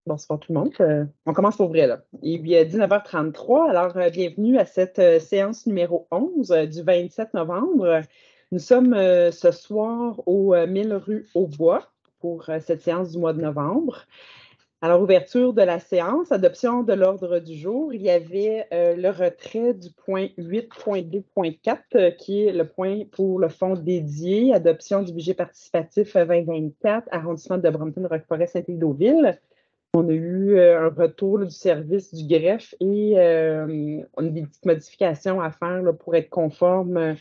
Bonsoir tout le monde. On commence pour vrai, là. Il est 19h33, alors bienvenue à cette séance numéro 11 du 27 novembre. Nous sommes ce soir au 1000 rue Aubois pour cette séance du mois de novembre. Alors, ouverture de la séance, adoption de l'ordre du jour. Il y avait le retrait du point 8.2.4 qui est le point pour le fonds dédié, adoption du budget participatif 2024, arrondissement de Brompton-Roqueforest-Saint-Deauville. On a eu un retour du service du greffe et on a des petites modifications à faire là, pour être conforme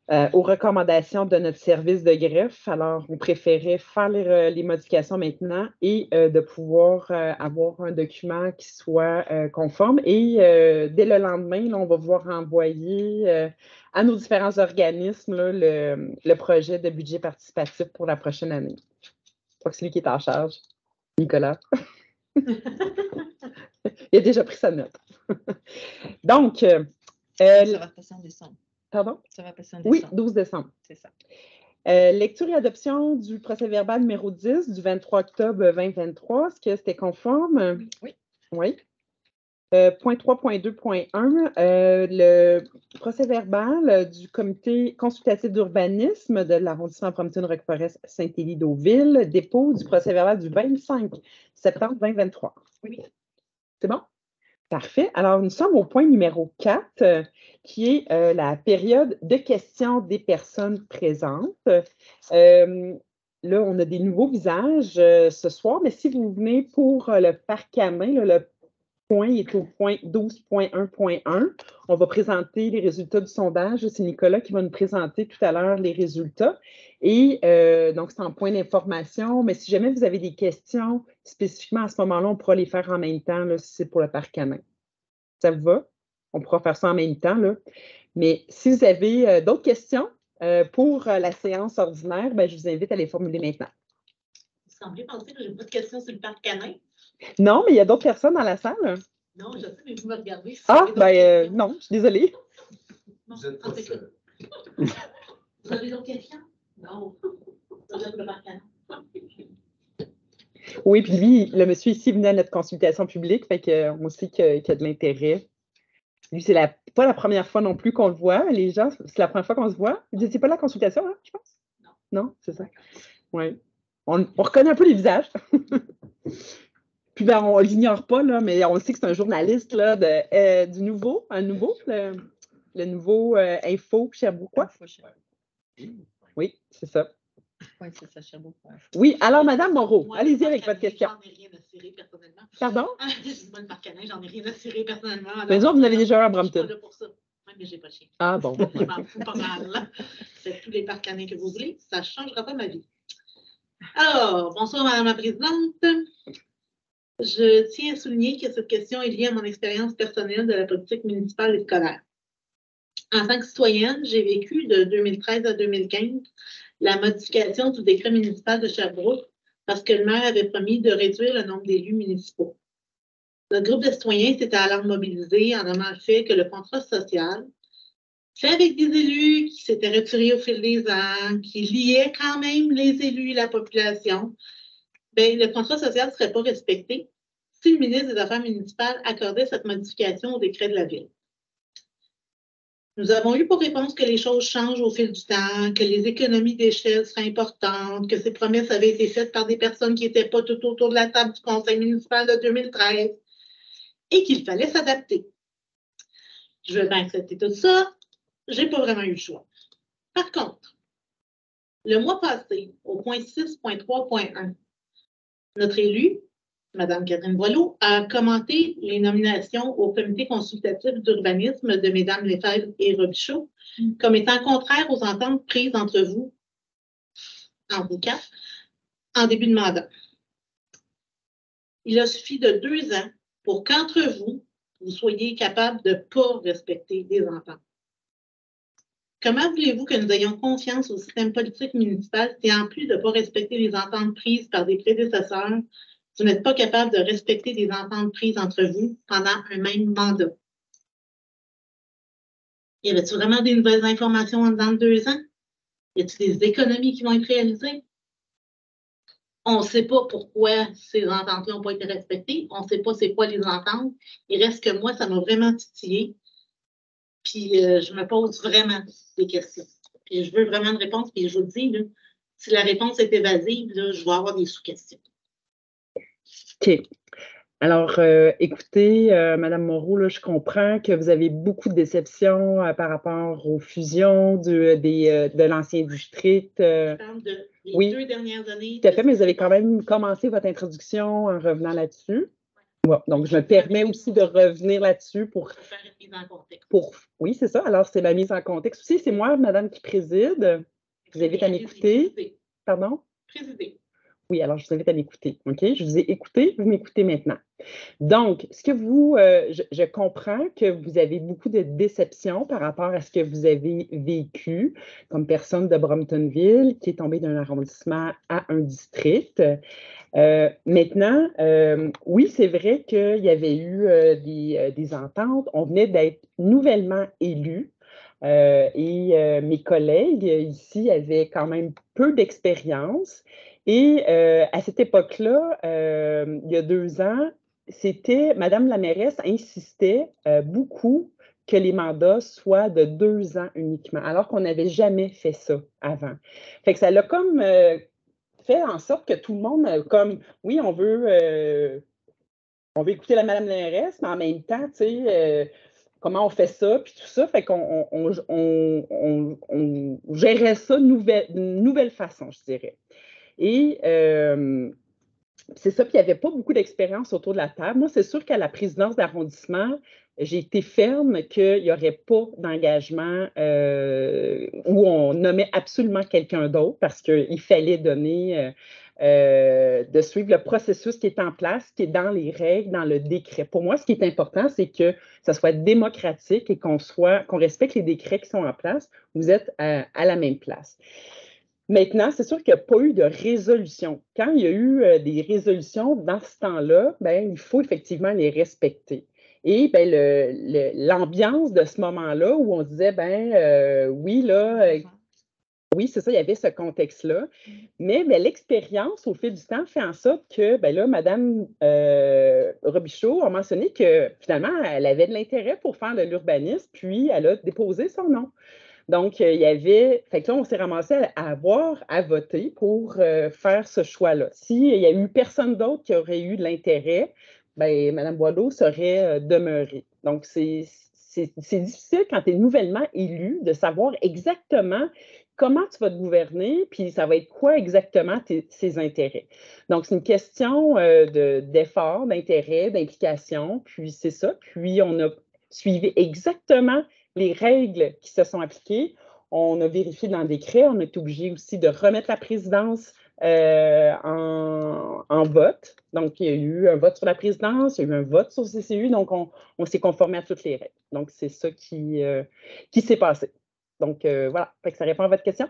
aux recommandations de notre service de greffe. Alors, on préférait faire les modifications maintenant et de pouvoir avoir un document qui soit conforme. Et dès le lendemain, là, on va pouvoir envoyer à nos différents organismes là, le projet de budget participatif pour la prochaine année. Je crois que c'est lui qui est en charge, Nicolas. Il a déjà pris sa note. Donc, ça va passer en décembre. Pardon? Ça va passer en décembre. Oui, 12 décembre. C'est ça. Lecture et adoption du procès-verbal numéro 10 du 23 octobre 2023. Est-ce que c'était conforme? Oui. Oui. Point 3.2.1, le procès-verbal du comité consultatif d'urbanisme de l'arrondissement Brompton-Roqueforest-Saint-Élie-Deauville, dépôt du procès-verbal du 25 septembre 2023. Oui. C'est bon? Parfait. Alors, nous sommes au point numéro 4, qui est la période de questions des personnes présentes. Là, on a des nouveaux visages ce soir, mais si vous venez pour le parc à main, là, le point est au point 12.1.1. On va présenter les résultats du sondage. C'est Nicolas qui va nous présenter tout à l'heure les résultats. Et donc, c'est en point d'information. Mais si jamais vous avez des questions spécifiquement à ce moment-là, on pourra les faire en même temps là, si c'est pour le parc canin. Ça vous va? On pourra faire ça en même temps. Là. Mais si vous avez d'autres questions pour la séance ordinaire, ben, je vous invite à les formuler maintenant. Vous semblez penser que je n'ai pas de questions sur le parc canin? Non, mais il y a d'autres personnes dans la salle. Non, je sais, mais vous me regardez. Si non, je suis désolée. Vous êtes pas seul. Vous avez d'autres questions? Non. Vous avez le parc canin. Oui, puis lui, le monsieur ici venait à notre consultation publique, fait qu'on sait qu'il y a de l'intérêt. Lui, c'est pas la première fois non plus qu'on le voit. Les gens, c'est la première fois qu'on se voit. C'est pas la consultation, hein, je pense? Non. Non, c'est ça. Oui. On reconnaît un peu les visages. Puis ben, on ne l'ignore pas, là, mais on sait que c'est un journaliste là, du nouveau, le nouveau Info Sherbrookeois. Info Sherbrooke. Oui, c'est ça. Oui, c'est ça, Sherbrooke. Oui, alors, Madame Moreau, Moi, allez-y avec votre question. J'en ai rien à cirer personnellement. Pardon? Dis-moi le parc canin, j'en ai rien à cirer personnellement. Mais disons, vous en avez déjà un à Brompton. Je suis pas là pour ça. Oui, mais j'ai pas de chien. Ah bon. Je m'en fous pas mal. Faites tous les parcs canins que vous voulez, ça ne changera pas ma vie. Alors, bonsoir Madame la Présidente. Je tiens à souligner que cette question est liée à mon expérience personnelle de la politique municipale et scolaire. En tant que citoyenne, j'ai vécu de 2013 à 2015 la modification du décret municipal de Sherbrooke parce que le maire avait promis de réduire le nombre d'élus municipaux. Le groupe de citoyens s'était alors mobilisé en nommant le fait que le contrat social, fait avec des élus qui s'étaient retirés au fil des ans, qui liaient quand même les élus et la population, bien, le contrat social ne serait pas respecté si le ministre des Affaires municipales accordait cette modification au décret de la Ville. Nous avons eu pour réponse que les choses changent au fil du temps, que les économies d'échelle seraient importantes, que ces promesses avaient été faites par des personnes qui n'étaient pas tout autour de la table du conseil municipal de 2013 et qu'il fallait s'adapter. Je veux bien accepter tout ça, je n'ai pas vraiment eu le choix. Par contre, le mois passé, au point 6.3.1, notre élue, Mme Catherine Boileau, a commenté les nominations au comité consultatif d'urbanisme de Mesdames Lefebvre et Robichaud comme étant contraires aux ententes prises entre vous, en vous quatre, en début de mandat. Il a suffi de 2 ans pour qu'entre vous, vous soyez capables de ne pas respecter les ententes. Comment voulez-vous que nous ayons confiance au système politique municipal si, en plus de ne pas respecter les ententes prises par des prédécesseurs, vous n'êtes pas capable de respecter les ententes prises entre vous pendant un même mandat? Y avait-il vraiment des nouvelles informations en dedans de 2 ans? Y a-t-il des économies qui vont être réalisées? On ne sait pas pourquoi ces ententes-là n'ont pas été respectées. On ne sait pas c'est quoi les ententes. Il reste que moi, ça m'a vraiment titillé. Puis je me pose vraiment des questions. Puis je veux vraiment une réponse. Puis je vous le dis, là, si la réponse est évasive, là, je vais avoir des sous-questions. OK. Alors, écoutez, Madame Moreau, là, je comprends que vous avez beaucoup de déceptions par rapport aux fusions de l'ancien district. Je parle des oui, 2 dernières années. Tout à fait, mais vous avez quand même commencé votre introduction en revenant là-dessus. Ouais, donc, je me permets aussi de revenir là-dessus pour faire une mise en contexte. Oui, c'est ça. Alors, c'est la mise en contexte aussi. C'est moi, Madame, qui préside. Je vous invite à m'écouter. Pardon? Présider. Oui, alors je vous invite à m'écouter. OK? Je vous ai écouté, vous m'écoutez maintenant. Donc, ce que je comprends que vous avez beaucoup de déception par rapport à ce que vous avez vécu comme personne de Bromptonville qui est tombée d'un arrondissement à un district. Maintenant, oui, c'est vrai qu'il y avait eu des ententes. On venait d'être nouvellement élus. Et mes collègues ici avaient quand même peu d'expérience. Et à cette époque-là, il y a 2 ans, Madame la mairesse insistait beaucoup que les mandats soient de 2 ans uniquement, alors qu'on n'avait jamais fait ça avant. Fait que ça l'a comme fait en sorte que tout le monde, comme, oui, on veut écouter la Madame la mairesse, mais en même temps, tu sais, comment on fait ça, puis tout ça. Fait qu'on on gérait ça d'une nouvelle façon, je dirais. Et c'est ça, puis il n'y avait pas beaucoup d'expérience autour de la table. Moi, c'est sûr qu'à la présidence d'arrondissement, j'ai été ferme qu'il n'y aurait pas d'engagement où on nommait absolument quelqu'un d'autre parce qu'il fallait donner, de suivre le processus qui est en place, qui est dans les règles, dans le décret. Pour moi, ce qui est important, c'est que ça soit démocratique et qu'on respecte les décrets qui sont en place. Vous êtes à la même place. Maintenant, c'est sûr qu'il n'y a pas eu de résolution. Quand il y a eu des résolutions dans ce temps-là, il faut effectivement les respecter. Et l'ambiance de ce moment-là où on disait, oui, là, oui, c'est ça, il y avait ce contexte-là. Mais l'expérience, au fil du temps, fait en sorte que, là, Mme Robichaud a mentionné que, finalement, elle avait de l'intérêt pour faire de l'urbanisme, puis elle a déposé son nom. Donc, il y avait. Fait que là, on s'est ramassé à avoir à voter pour faire ce choix-là. S'il n'y a eu personne d'autre qui aurait eu de l'intérêt, Mme Boileau serait demeurée. Donc, c'est difficile quand tu es nouvellement élu de savoir exactement comment tu vas te gouverner, puis ça va être quoi exactement ses intérêts. Donc, c'est une question d'effort, d'intérêt, d'implication, puis c'est ça. Puis, on a suivi exactement les règles qui se sont appliquées. On a vérifié dans le décret. On est obligé aussi de remettre la présidence en vote. Donc, il y a eu un vote sur la présidence, il y a eu un vote sur le CCU. Donc, on s'est conformé à toutes les règles. Donc, c'est ça qui s'est passé. Donc, voilà. Fait que ça répond à votre question?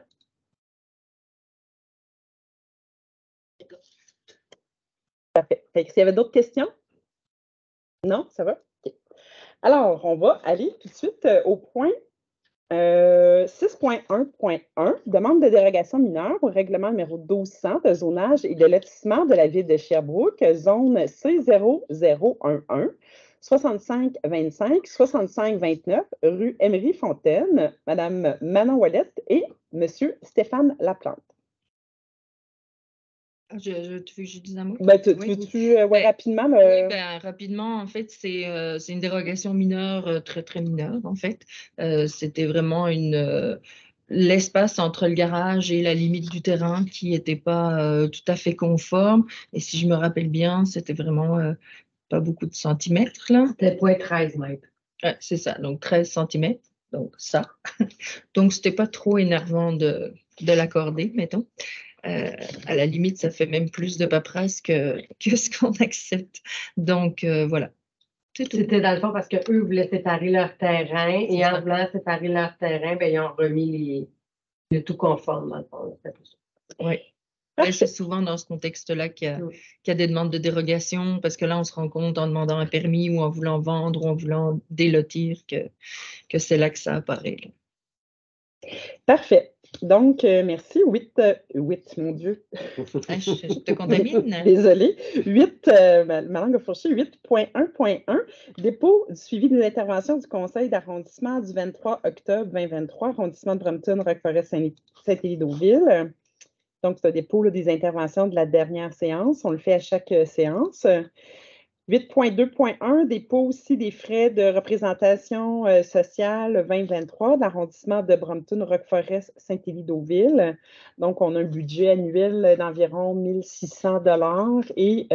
Parfait. Fait que s'il y avait d'autres questions? Non? Ça va? OK. Alors, on va aller tout de suite au point 6.1.1, demande de dérogation mineure au règlement numéro 1200 de zonage et de lotissement de la ville de Sherbrooke, zone C0011, 6525, 6529, rue Emery-Fontaine, Madame Manon Ouellette et Monsieur Stéphane Laplante. Tu veux que je dise un mot? Rapidement? Rapidement, en fait, c'est une dérogation mineure, très, très mineure, en fait. C'était vraiment l'espace entre le garage et la limite du terrain qui n'était pas tout à fait conforme. Et si je me rappelle bien, c'était vraiment pas beaucoup de centimètres, là. C'était 0,13 mètres. Ouais, c'est ça, donc 13 centimètres, donc ça. Donc, c'était pas trop énervant de l'accorder, mettons. À la limite, ça fait même plus de paperasse que ce qu'on accepte. Donc, voilà. C'était dans le fond parce qu'eux voulaient séparer leur terrain et en voulant séparer leur terrain, ils ont remis le tout conforme, dans le fond. Oui. C'est souvent dans ce contexte-là qu'il y a des demandes de dérogation parce que là, on se rend compte en demandant un permis ou en voulant vendre ou en voulant délotir que c'est là que ça apparaît. Là. Parfait. Donc, merci. 8, mon Dieu. Ah, je te contamine. Désolée. 8, ma langue a fourché. 8.1.1, dépôt du suivi des interventions du conseil d'arrondissement du 23 octobre 2023, arrondissement de Brompton, Roqueforest, Saint-Élie-Deauville. Donc, c'est un dépôt là, des interventions de la dernière séance. On le fait à chaque séance. 8.2.1, dépôt aussi des frais de représentation sociale 2023 de l'arrondissement de Brompton, Roqueforest, Saint-Élie-Deauville. Donc, on a un budget annuel d'environ 1 600 $ et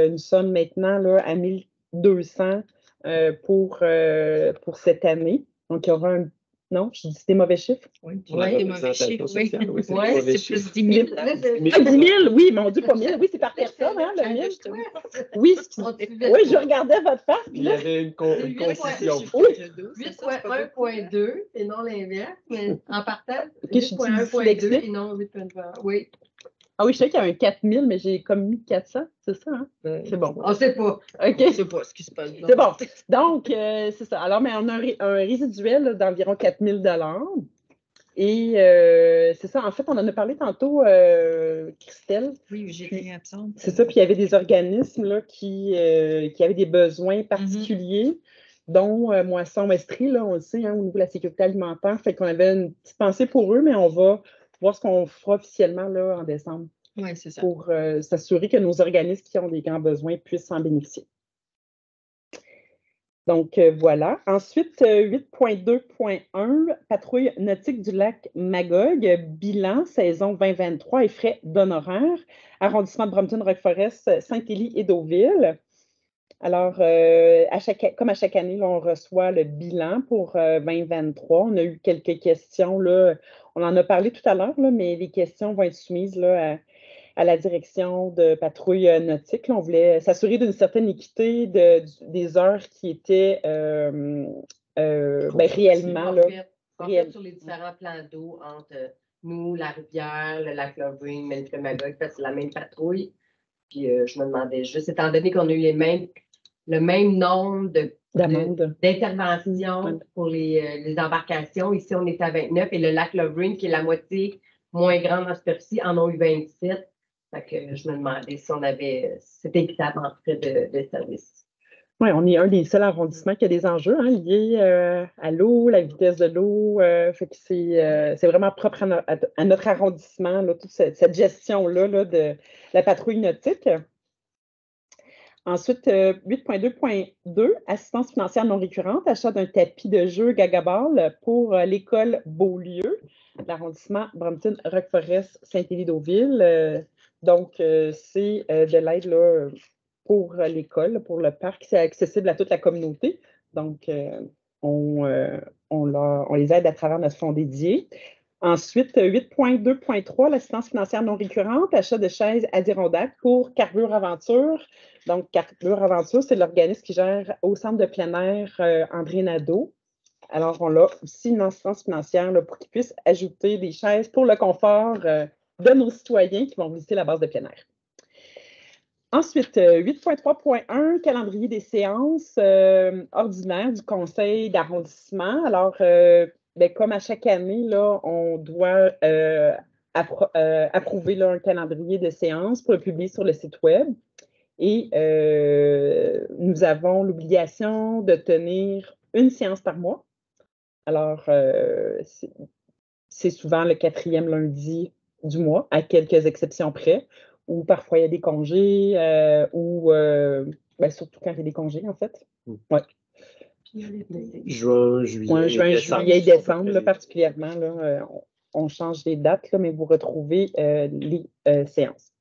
nous sommes maintenant là, à 1 200 pour cette année. Donc, il y aura un... Non, je dis des mauvais chiffres. Oui, Ouais, des mauvais chiffres. Oui, oui, c'est ouais, mauvais c'est plus chiffre. 10 000. Ah, 10 000, oui, mon Dieu, pas 1000. Oui, c'est par personne, hein, le 1000. Oui, oui, je regardais votre face. Il y avait une concision. Oui. 8.1.2 et non l'inverse, mais en partant, Ok, je suis 8.1.2 dyslexique. et non 8.1. Oui. Ah oui, je sais qu'il y a un 4000, mais j'ai comme mis 400, c'est ça, hein? C'est bon. On ne sait pas. OK. Je ne sais pas ce qui se passe. C'est bon. Donc, c'est ça. Alors, mais on a un résiduel là, d'environ 4000 $. Et c'est ça. En fait, on en a parlé tantôt, Christelle. Oui, j'étais absente. C'est ça. Puis il y avait des organismes là, qui avaient des besoins particuliers, dont Moisson Estrie, là, on le sait, hein, au niveau de la sécurité alimentaire. Fait qu'on avait une petite pensée pour eux, mais on va voir ce qu'on fera officiellement là, en décembre. Oui, c'est ça. Pour s'assurer que nos organismes qui ont des grands besoins puissent en bénéficier. Donc, voilà. Ensuite, 8.2.1, patrouille nautique du lac Magog, bilan, saison 2023 et frais d'honoraires, arrondissement de Brompton, Roqueforest, Saint-Élie et Deauville. Alors, comme à chaque année, là, on reçoit le bilan pour 2023. On a eu quelques questions, là. On en a parlé tout à l'heure, mais les questions vont être soumises là, à la direction de patrouille nautique. Là, on voulait s'assurer d'une certaine équité des heures qui étaient réellement. Là, en fait, sur les différents plans d'eau entre nous, la rivière, le lac Lovering, Melfre Magog, c'est la même patrouille. Puis je me demandais juste, étant donné qu'on a eu le même nombre d'interventions pour les embarcations, ici on est à 29 et le lac Lovering, qui est la moitié moins grande dans ce cas-ci, en ont eu 27. Fait que je me demandais si c'était équitable en frais de service. Oui, on est un des seuls arrondissements qui a des enjeux liés à l'eau, la vitesse de l'eau. Fait que c'est vraiment propre à notre arrondissement, là, toute cette gestion-là là, de la patrouille nautique. Ensuite, 8.2.2, assistance financière non récurrente, achat d'un tapis de jeu Gagaball pour l'école Beaulieu, l'arrondissement Brompton, Roqueforest, Saint-Élie-Deauville. Donc, c'est de l'aide là, pour l'école, pour le parc. C'est accessible à toute la communauté. Donc, on les aide à travers notre fonds dédié. Ensuite, 8.2.3, l'assistance financière non récurrente, achat de chaises Adirondack pour Carburant Aventure. Donc, Carburant Aventure, c'est l'organisme qui gère au centre de plein air André Nadeau. Alors, on a aussi une assistance financière là, pour qu'ils puissent ajouter des chaises pour le confort de nos citoyens qui vont visiter la base de plein air. Ensuite, 8.3.1, calendrier des séances ordinaires du conseil d'arrondissement. Alors, comme à chaque année, là, on doit approuver là, un calendrier de séances pour le publier sur le site web. Et nous avons l'obligation de tenir une séance par mois. Alors, c'est souvent le 4e lundi du mois, à quelques exceptions près, ou parfois il y a des congés, ou surtout quand il y a des congés, en fait. Ouais. Juin, juillet et décembre, là, particulièrement, là, on change les dates, là, mais vous retrouvez les séances.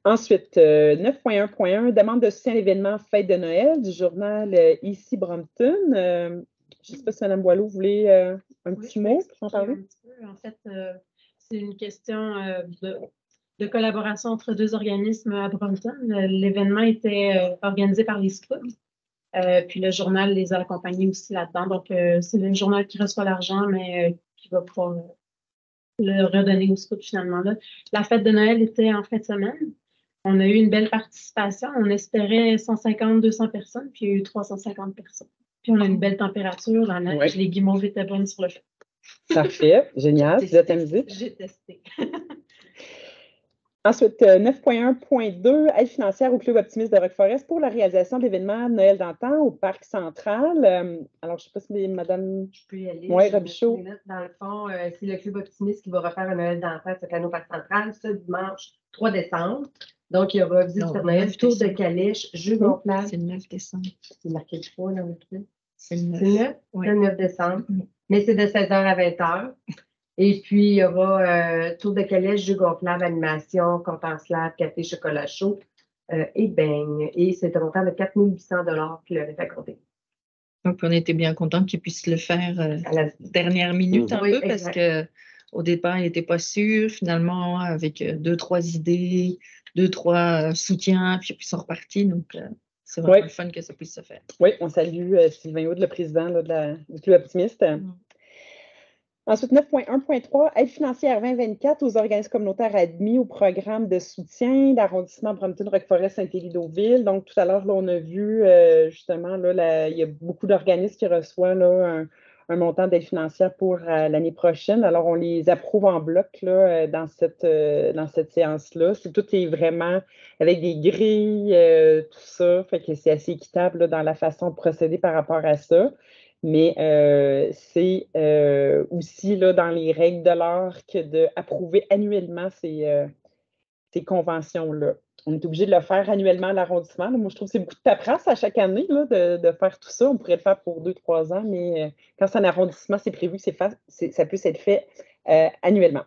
Ensuite, 9.1.1, demande de soutien à l'événement Fête de Noël du journal Ici Brompton. Je ne sais pas si Mme Boileau voulait un petit mot pour en parler. Un petit peu. En fait, c'est une question de collaboration entre deux organismes à Brompton. L'événement était organisé par les Scouts. Puis le journal les a accompagnés aussi là-dedans. Donc, c'est le journal qui reçoit l'argent, mais qui va pouvoir le redonner aux Scouts finalement. Là. La fête de Noël était en fin de semaine. On a eu une belle participation. On espérait 150-200 personnes, puis il y a eu 350 personnes. Puis on a une belle température, la neige, les guimauves étaient bonnes sur le feu. Parfait, génial. Tu as ta musique. J'ai testé. Ensuite, 9.1.2, aide financière au Club optimiste de Roqueforest pour la réalisation de l'événement Noël d'antan au Parc central. Alors, je ne sais pas si Madame... Je peux y aller. Oui, Je Robichaud. vais mettre, dans le fond, c'est le Club optimiste qui va refaire un Noël d'enfants sur Canot Parc central ce dimanche 3 décembre. Donc, il y aura visite sur Noël, tour de calèche, jeux gonflables. C'est le 9 décembre. C'est marqué le 3 dans le truc. C'est le 9. C'est le 9? Oui. Le 9 décembre. Mais c'est de 16h à 20h. Et puis, il y aura tour de calèche, jeux gonflables, animation, compte en slab, café, chocolat chaud et beigne. Et c'est un montant de 4 800 $ qui leur est accordé. Donc, on était bien contents qu'ils puissent le faire À la dernière minute un Oui, peu parce exact. qu'au départ, ils n'étaient pas sûrs. Finalement, avec 2-3 idées, 2-3 soutiens, puis ils sont repartis. Donc, c'est vraiment le fun que ça puisse se faire. Oui, on salue Sylvain Aude, le président là, du Club optimiste. Ensuite, 9.1.3, aide financière 2024 aux organismes communautaires admis au programme de soutien d'arrondissement Brompton-Roqueforest-Saint-Élie-Deauville. Donc, tout à l'heure, on a vu justement, là, il y a beaucoup d'organismes qui reçoivent là, un montant d'aide financière pour l'année prochaine. Alors, on les approuve en bloc là, dans cette séance-là. Tout est vraiment avec des grilles, tout ça. Fait que c'est assez équitable là, dans la façon de procéder par rapport à ça. Mais c'est aussi là, dans les règles de l'art que d'approuver annuellement ces conventions-là. On est obligé de le faire annuellement à l'arrondissement. Moi, je trouve que c'est beaucoup de paperasse à chaque année là, de faire tout ça. On pourrait le faire pour 2-3 ans, mais quand c'est un arrondissement, c'est prévu que ça puisse être fait annuellement.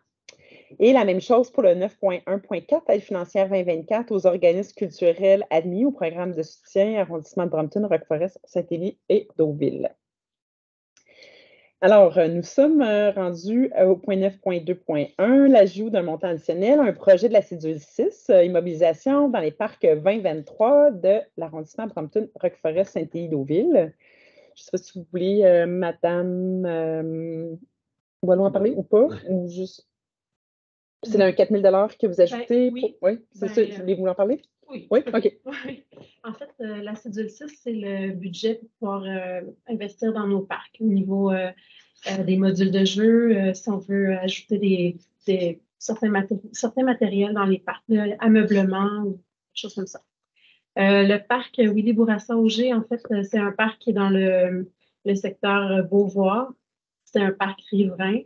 Et la même chose pour le 9.1.4, aide financière 2024 aux organismes culturels admis au programme de soutien arrondissement de Brompton, Roqueforest, Saint-Élie et Deauville. Alors, nous sommes rendus au point 9.2.1, l'ajout d'un montant additionnel, un projet de la cédule 6, immobilisation dans les parcs 2023 de l'arrondissement Brompton-Roqueforest-Saint-Élie-Deauville. Je ne sais pas si vous voulez, Madame Boileau en parler ou pas, ou juste... C'est un 4 000 $ que vous ajoutez? Oui. Oui, c'est ça. Voulez-vous en parler? Oui. Oui, OK. Oui. En fait, la cédule 6, c'est le budget pour pouvoir investir dans nos parcs au niveau des modules de jeu, si on veut ajouter certains matériels dans les parcs, ameublement ou des choses comme ça. Le parc Willy Bourassa-Auger, en fait, c'est un parc qui est dans le secteur Beauvoir. C'est un parc riverain.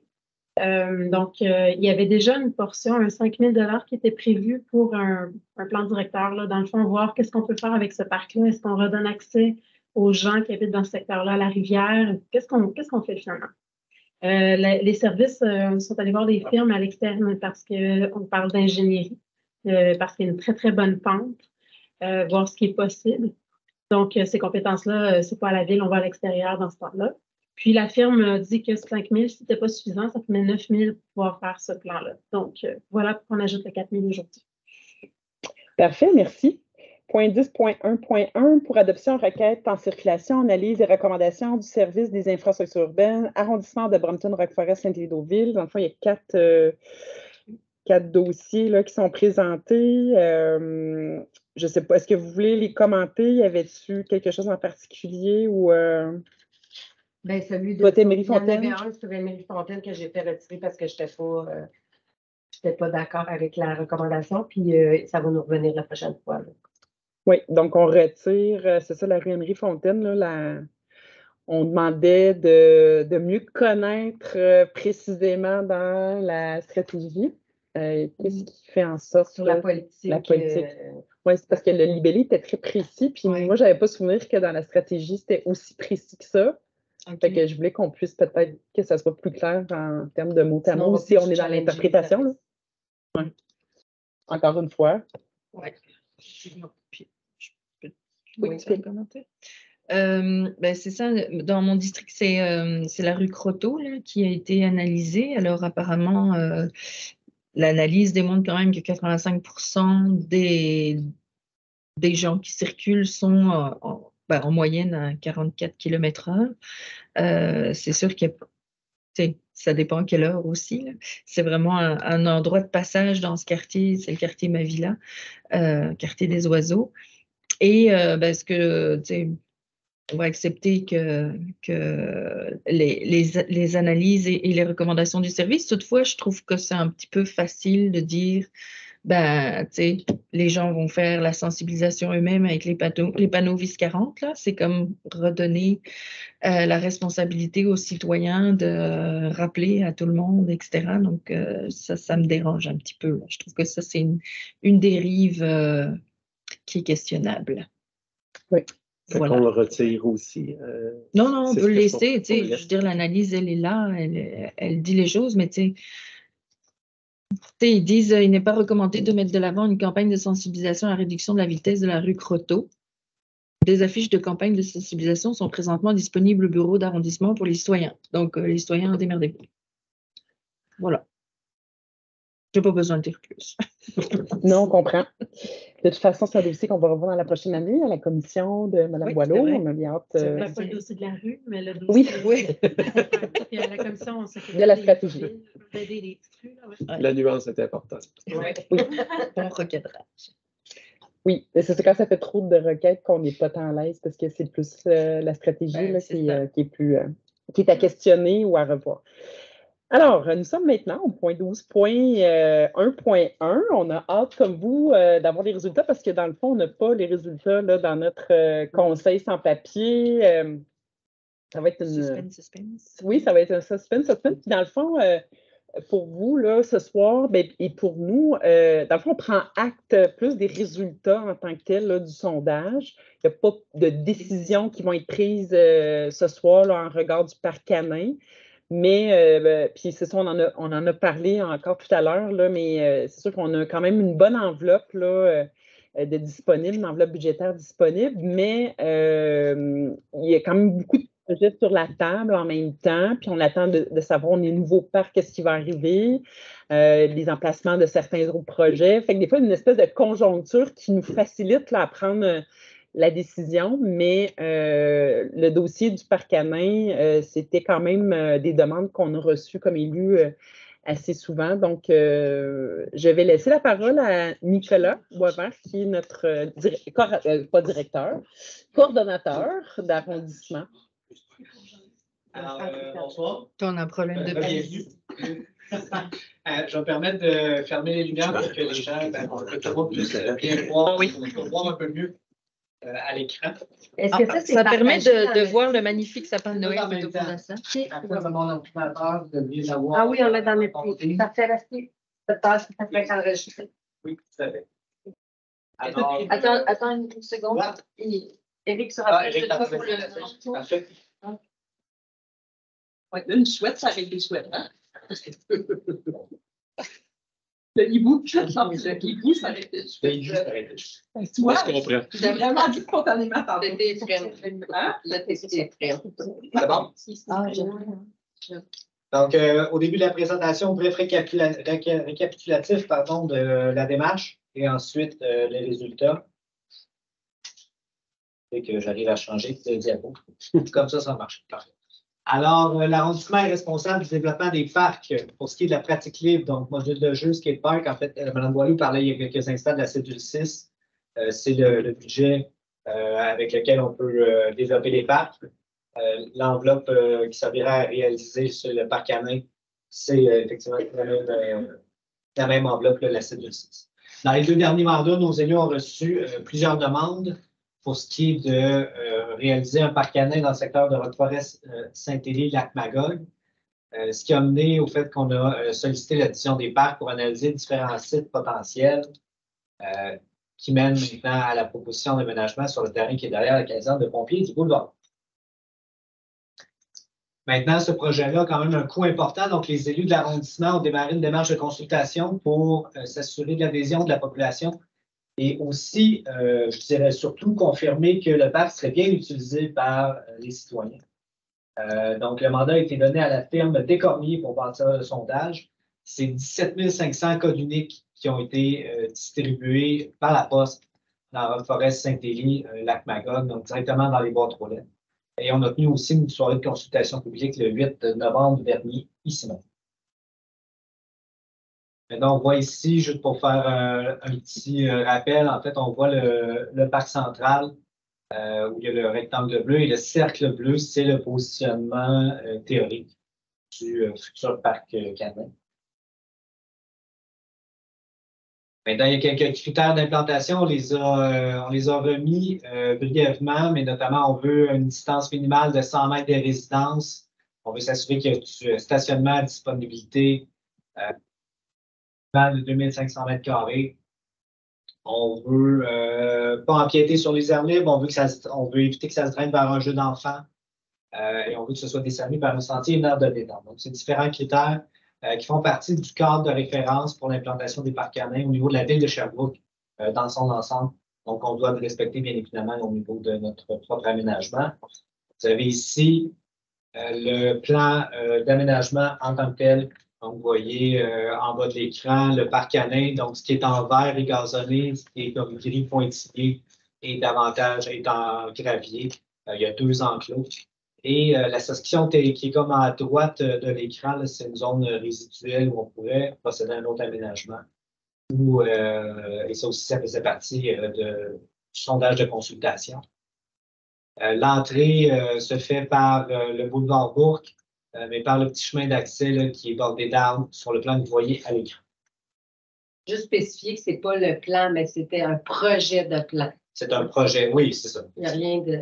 Donc, il y avait déjà une portion, un 5 000 $ qui était prévu pour un plan directeur. Là, dans le fond, voir qu'est-ce qu'on peut faire avec ce parc-là. Est-ce qu'on redonne accès aux gens qui habitent dans ce secteur-là, à la rivière? Qu'est-ce qu'on fait finalement? Les services sont allés voir des firmes à l'externe parce qu'on parle d'ingénierie, parce qu'il y a une très, très bonne pente, voir ce qui est possible. Donc, ces compétences-là, c'est pas à la ville, on va à l'extérieur dans ce temps-là. Puis, la firme dit que 5 000, si c'était pas suffisant, ça prenait 9 000 pour pouvoir faire ce plan-là. Donc, voilà pourquoi on ajoute le 4 000 aujourd'hui. Parfait, merci. Point 10.1.1 pour adoption, requête en circulation, analyse et recommandations du service des infrastructures urbaines, arrondissement de Brompton-Roqueforest-Saint-Élie-Deauville. Dans le fond, il y a 4 dossiers là, qui sont présentés. Je ne sais pas, est-ce que vous voulez les commenter? Y avait-tu quelque chose en particulier ou... Bien, celui de Émilie-Fontaine. Il y en avait un sur Émilie-Fontaine que j'ai fait retirer parce que je n'étais pas d'accord avec la recommandation, puis ça va nous revenir la prochaine fois. Là. Oui, donc on retire, c'est ça, la rue Émilie-Fontaine, là, on demandait de mieux connaître précisément dans la stratégie. Qu'est-ce qui fait en sorte... Sur la politique. Oui, c'est parce que le libellé était très précis, puis moi, je n'avais pas souvenir que dans la stratégie, c'était aussi précis que ça. Fait que je voulais qu'on puisse peut-être que ça soit plus clair en termes de mots à mots, si on est dans l'interprétation. Ouais. Encore une fois. Oui. Oui, tu peux commenter. Ben, c'est ça, dans mon district, c'est la rue Croteau là, qui a été analysée. Alors, apparemment, l'analyse démontre quand même que 85% des gens qui circulent sont en moyenne à 44 km/h. C'est sûr que ça dépend à quelle heure aussi. C'est vraiment un endroit de passage dans ce quartier. C'est le quartier Mavilla, quartier des oiseaux. Et ce que on va accepter que les analyses et les recommandations du service. Toutefois, je trouve que c'est un petit peu facile de dire, ben, tu sais, les gens vont faire la sensibilisation eux-mêmes avec les panneaux VIS 40, là. C'est comme redonner la responsabilité aux citoyens de rappeler à tout le monde, etc. Donc, ça me dérange un petit peu, là. Je trouve que ça, c'est une dérive qui est questionnable. Oui. Voilà. On le retire aussi. Non, on c'est peut ce le que laisser. on Je veux dire, l'analyse, elle est là, elle dit les choses, mais tu sais, ils disent il n'est pas recommandé de mettre de l'avant une campagne de sensibilisation à la réduction de la vitesse de la rue Croteau. Des affiches de campagne de sensibilisation sont présentement disponibles au bureau d'arrondissement pour les citoyens. Donc, les citoyens, démerdez-vous. Voilà. Je n'ai pas besoin de dire plus. Non, on comprend. De toute façon, c'est un dossier qu'on va revoir dans la prochaine année à la commission de Mme Boileau. On a bien hâte. Pas le dossier de la rue, mais le dossier. Oui. Puis à la commission, on s'occupe de la stratégie. Des trucs, là, ouais. La nuance est importante. Ouais. Oui. Bon recadrage. Oui, c'est quand ça fait trop de requêtes qu'on n'est pas tant à l'aise parce que c'est plus la stratégie là, qui est à questionner ou à revoir. Alors, nous sommes maintenant au point 12.1.1. On a hâte, comme vous, d'avoir les résultats parce que dans le fond, on n'a pas les résultats là, dans notre conseil sans papier. Ça va être une. Suspense. Oui, ça va être un suspense. Puis dans le fond, pour vous, là, ce soir, et pour nous, dans le fond, on prend acte plus des résultats en tant que tels là, du sondage. Il n'y a pas de décisions qui vont être prises ce soir là, en regard du parc canin. Mais, puis c'est ça, on en a parlé encore tout à l'heure, là, mais c'est sûr qu'on a quand même une bonne enveloppe là, de disponible, une enveloppe budgétaire disponible, mais il y a quand même beaucoup de projets sur la table en même temps, puis on attend de savoir les nouveaux parcs, qu'est-ce qui va arriver, les emplacements de certains autres projets. Fait que des fois, une espèce de conjoncture qui nous facilite là, à prendre la décision, mais le dossier du parc canin, c'était quand même des demandes qu'on a reçues comme élus assez souvent. Donc, je vais laisser la parole à Nicolas Boisvert, qui est notre pas directeur, coordonnateur d'arrondissement. Alors, bonsoir. On a un problème de Bienvenue. Je vais me permettre de fermer les lumières pour que les gens, que tout le monde puisse bien voir, voir un peu mieux à l'écran. Est-ce que ça, c'est ça permet partagé de voir le magnifique sapin de Noël En même plutôt temps. pour ça. Après, dans mon ordinateur, vous devriez l'avoir. Ah oui, on l'a dans mes petits. Ça fait rester. Ça fait enregistrer. Oui, tout à fait. Alors, Attends une seconde. Éric sera plus Éric, de parfait. Ouais, une chouette, ça règle des chouettes, hein? Le hibou, le hibou, ça règle des chouettes. Tu vois, j'ai vraiment dit spontanément tantôt. C'est bon? Donc, au début de la présentation, bref récapitulatif de la démarche et ensuite les résultats. Et que j'arrive à changer de diapo. Comme ça marche. Parfait. Alors, l'arrondissement est responsable du développement des parcs pour ce qui est de la pratique libre, donc module de jeu, skatepark. En fait, Mme Boileau parlait il y a quelques instants de la cédule 6. C'est le budget avec lequel on peut développer les parcs. L'enveloppe qui servira à réaliser sur le parc canin, c'est effectivement la même enveloppe, la cédule 6. Dans les 2 derniers mandats, nos élus ont reçu plusieurs demandes pour ce qui est de réaliser un parc canin dans le secteur de Roqueforest, Saint-Élie, Lac-Magog. Ce qui a mené au fait qu'on a sollicité l'addition des parcs pour analyser différents sites potentiels qui mènent maintenant à la proposition d'aménagement sur le terrain qui est derrière la caserne de pompiers du boulevard. Maintenant, ce projet-là a quand même un coût important. Donc, les élus de l'arrondissement ont démarré une démarche de consultation pour s'assurer de l'adhésion de la population et aussi, je dirais surtout, confirmer que le parc serait bien utilisé par les citoyens. Donc, le mandat a été donné à la firme Descormier pour bâtir le sondage. C'est 17 500 codes uniques qui ont été distribués par la poste dans Roqueforest, Saint-Élie, Lac-Magog, donc directement dans les boîtes aux lettres. Et on a tenu aussi une soirée de consultation publique le 8 novembre dernier, ici même. Maintenant, on voit ici, juste pour faire un petit rappel, en fait, on voit le parc central où il y a le rectangle bleu. Et le cercle bleu, c'est le positionnement théorique du futur parc canin. Maintenant, il y a quelques critères d'implantation. On les a remis brièvement, mais notamment, on veut une distance minimale de 100 mètres des résidences. On veut s'assurer qu'il y a du stationnement, disponibilité, de 2500 mètres carrés. On veut pas empiéter sur les aires libres. On veut éviter que ça se draine vers un jeu d'enfants. Et on veut que ce soit desservi par un sentier et une aire de détente. Donc, c'est différents critères qui font partie du cadre de référence pour l'implantation des parcs canins au niveau de la ville de Sherbrooke dans son ensemble. Donc, on doit le respecter bien évidemment au niveau de notre propre aménagement. Vous avez ici le plan d'aménagement en tant que tel. Donc, vous voyez en bas de l'écran le parc canin, donc ce qui est en vert et gazonné, ce qui est comme gris pointillé et davantage est en gravier. Il y a 2 enclos. Et la section qui est comme à droite de l'écran, c'est une zone résiduelle où on pourrait procéder à un autre aménagement. Et ça aussi, ça faisait partie du sondage de consultation. L'entrée se fait par le boulevard Bourque, mais par le petit chemin d'accès qui est bordé d'arbres sur le plan que vous voyez à l'écran. Juste spécifier que ce n'est pas le plan, mais c'était un projet de plan. C'est un projet, oui, c'est ça. Il n'y a rien de...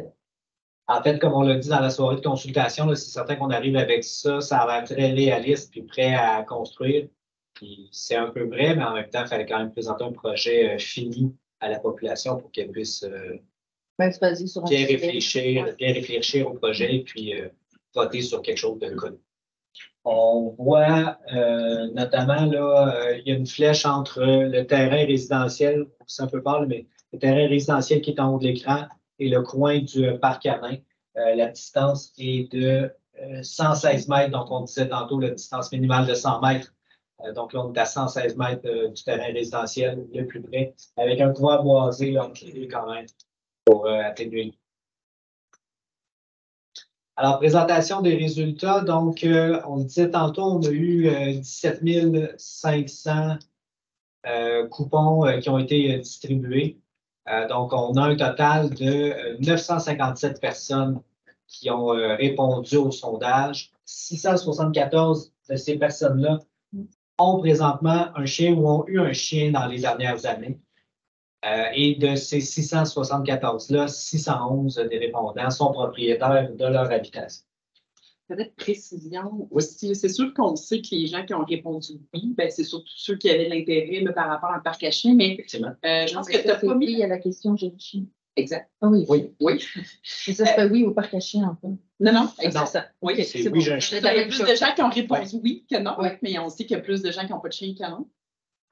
En fait, comme on l'a dit dans la soirée de consultation, c'est certain qu'on arrive avec ça, ça a l'air très réaliste puis prêt à construire. Puis c'est un peu vrai, mais en même temps, il fallait quand même présenter un projet fini à la population pour qu'elle puisse bien réfléchir au projet puis voter sur quelque chose de connu. On voit notamment, là, il y a une flèche entre le terrain résidentiel, c'est un peu pâle, mais le terrain résidentiel qui est en haut de l'écran et le coin du parc canin. La distance est de 116 mètres, donc on disait tantôt la distance minimale de 100 mètres. Donc là, on est à 116 mètres du terrain résidentiel le plus près, avec un couloir boisé là, quand même pour atténuer. Alors, présentation des résultats. Donc, on le disait tantôt, on a eu 17 500 coupons qui ont été distribués. Donc, on a un total de 957 personnes qui ont répondu au sondage. 674 de ces personnes-là ont présentement un chien ou ont eu un chien dans les dernières années. Et de ces 674-là, 611 des répondants sont propriétaires de leur habitation. Peut-être précision aussi. C'est sûr qu'on sait que les gens qui ont répondu oui, ben, c'est surtout ceux qui avaient de l'intérêt par rapport à un parc à chiens, mais je pense que tu n'as pas mis. Oui à la question j'ai le chien. Exact. Ah oui. Oui. Et ça serait oui au parc à chiens, en fait. Non, exact. Ça. Oui, okay, c'est oui, j'ai un chien. Il y a plus de gens qui ont répondu oui que non, mais on sait qu'il y a plus de gens qui n'ont pas de chien que non.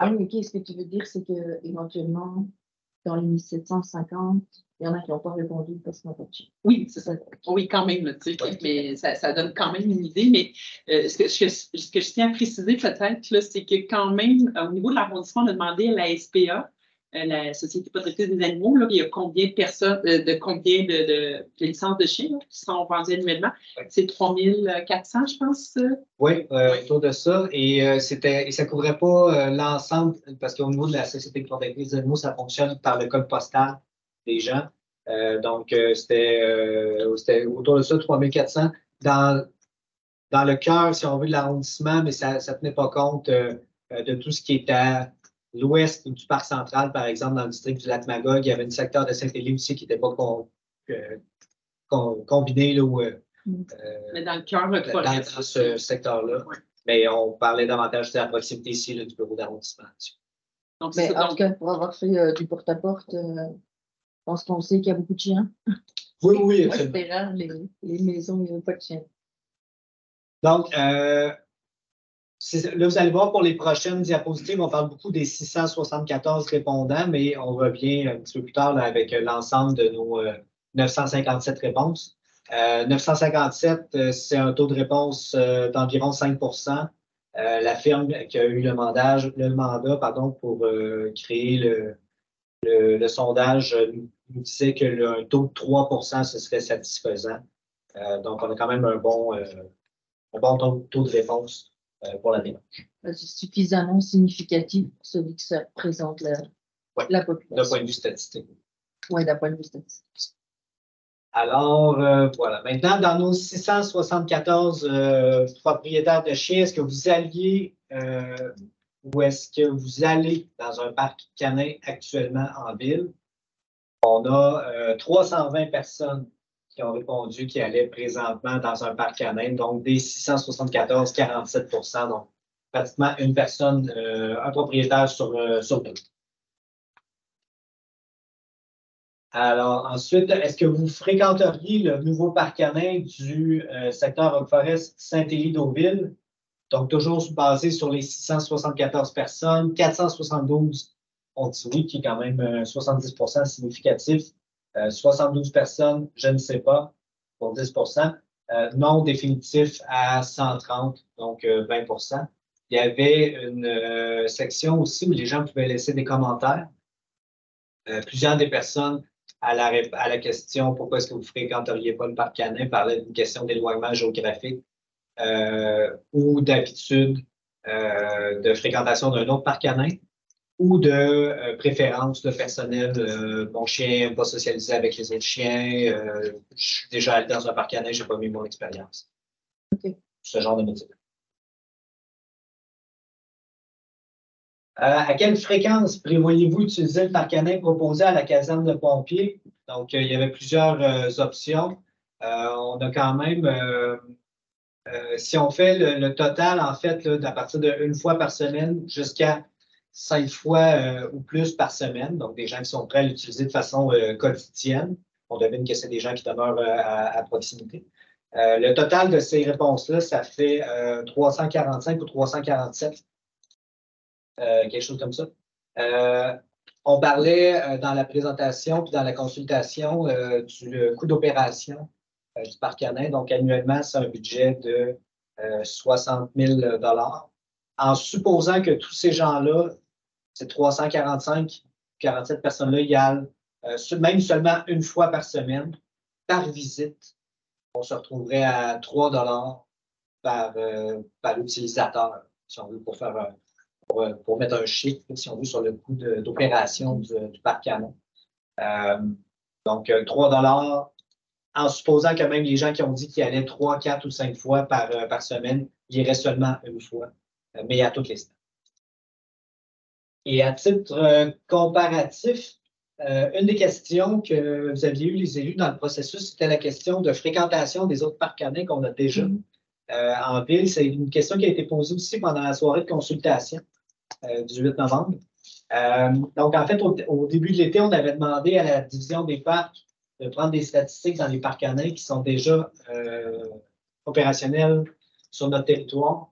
Ah oui, OK. Ce que tu veux dire, c'est qu'éventuellement, dans les 1750, il y en a qui n'ont pas répondu parce qu'ils n'ont pas de chien. Oui, c'est ça. Oui, quand même, tu sais, mais ça donne quand même une idée. Mais ce que je tiens à préciser peut-être, c'est que quand même, au niveau de l'arrondissement, on a demandé à la SPA, la Société protectrice des animaux, là, il y a combien de personnes, combien de licences de chiens là, qui sont vendues annuellement? C'est 3400, je pense. Oui, autour de ça. Et ça ne couvrait pas l'ensemble, parce qu'au niveau de la Société protectrice des animaux, ça fonctionne par le code postal des gens. Donc, c'était autour de ça, 3400. Dans le cœur, si on veut, de l'arrondissement, mais ça ne tenait pas compte de tout ce qui est à l'ouest du parc central, par exemple, dans le district du Lac-Magog. Il y avait un secteur de Saint-Élie aussi qui n'était pas combiné. Là, mais dans le cœur, dans ce secteur-là. Ouais. Mais on parlait davantage de la proximité ici là, du bureau d'arrondissement. Donc, mais en tout cas, pour avoir fait du porte-à-porte, je pense qu'on sait qu'il y a beaucoup de chiens. Oui. C'est rare, les maisons, il n'y a pas de chiens. Donc, là, vous allez voir pour les prochaines diapositives, on parle beaucoup des 674 répondants, mais on revient un petit peu plus tard là, avec l'ensemble de nos 957 réponses. 957, c'est un taux de réponse d'environ 5 la firme qui a eu le mandat pour créer le sondage nous disait que un taux de 3 ce serait satisfaisant. Donc, on a quand même un bon taux de réponse pour la démarche. C'est suffisamment significatif pour celui que ça représente la population. D'un point de vue statistique. Oui, d'un point de vue statistique. Alors, voilà. Maintenant, dans nos 674 propriétaires de chiens, est-ce que vous alliez ou est-ce que vous allez dans un parc canin actuellement en ville? On a 320 personnes qui ont répondu qu'ils allaient présentement dans un parc canin, donc des 674, 47 %, donc pratiquement une personne, un propriétaire sur deux. Alors, ensuite, est-ce que vous fréquenteriez le nouveau parc canin du secteur Rock Forest Saint-Élie-Deauville? Donc, toujours basé sur les 674 personnes, 472 ont dit oui, qui est quand même 70 % significatif. 72 personnes, je ne sais pas, pour 10 %. Non définitif à 130, donc 20 %. Il y avait une section aussi où les gens pouvaient laisser des commentaires. Plusieurs des personnes à la question « Pourquoi est-ce que vous ne fréquenteriez pas le parc canin ?» parlaient d'une question d'éloignement géographique ou d'habitude de fréquentation d'un autre parc canin ou de préférence de personnel. Mon chien n'aime pas socialiser avec les autres chiens. Je suis déjà allé dans un parc canin, je n'ai pas mis mon expérience. OK. Ce genre de motif. À quelle fréquence prévoyez-vous utiliser le parc canin proposé à la caserne de pompiers? Donc, il y avait plusieurs options. On a quand même, si on fait le total, en fait, là, à partir d'une fois par semaine jusqu'à 5 fois ou plus par semaine, donc des gens qui sont prêts à l'utiliser de façon quotidienne. On devine que c'est des gens qui demeurent à proximité. Le total de ces réponses-là, ça fait 345 ou 347. Quelque chose comme ça. On parlait dans la présentation puis dans la consultation du coût d'opération du parc canin. Donc, annuellement, c'est un budget de 60 000 $. En supposant que tous ces gens-là, ces 345, 47 personnes-là, y allent même seulement une fois par semaine, par visite, on se retrouverait à 3 $ par utilisateur, si on veut, pour mettre un chiffre, si on veut, sur le coût d'opération du parc canin. Donc, 3 $, en supposant que même les gens qui ont dit qu'ils allaient 3, 4 ou 5 fois par semaine, ils iraient seulement une fois, mais à toutes les semaines. Et à titre comparatif, une des questions que vous aviez eues, les élus, dans le processus, c'était la question de fréquentation des autres parcs canins qu'on a déjà en ville. C'est une question qui a été posée aussi pendant la soirée de consultation du 8 novembre. Donc, en fait, au début de l'été, on avait demandé à la division des parcs de prendre des statistiques dans les parcs canins qui sont déjà opérationnels sur notre territoire.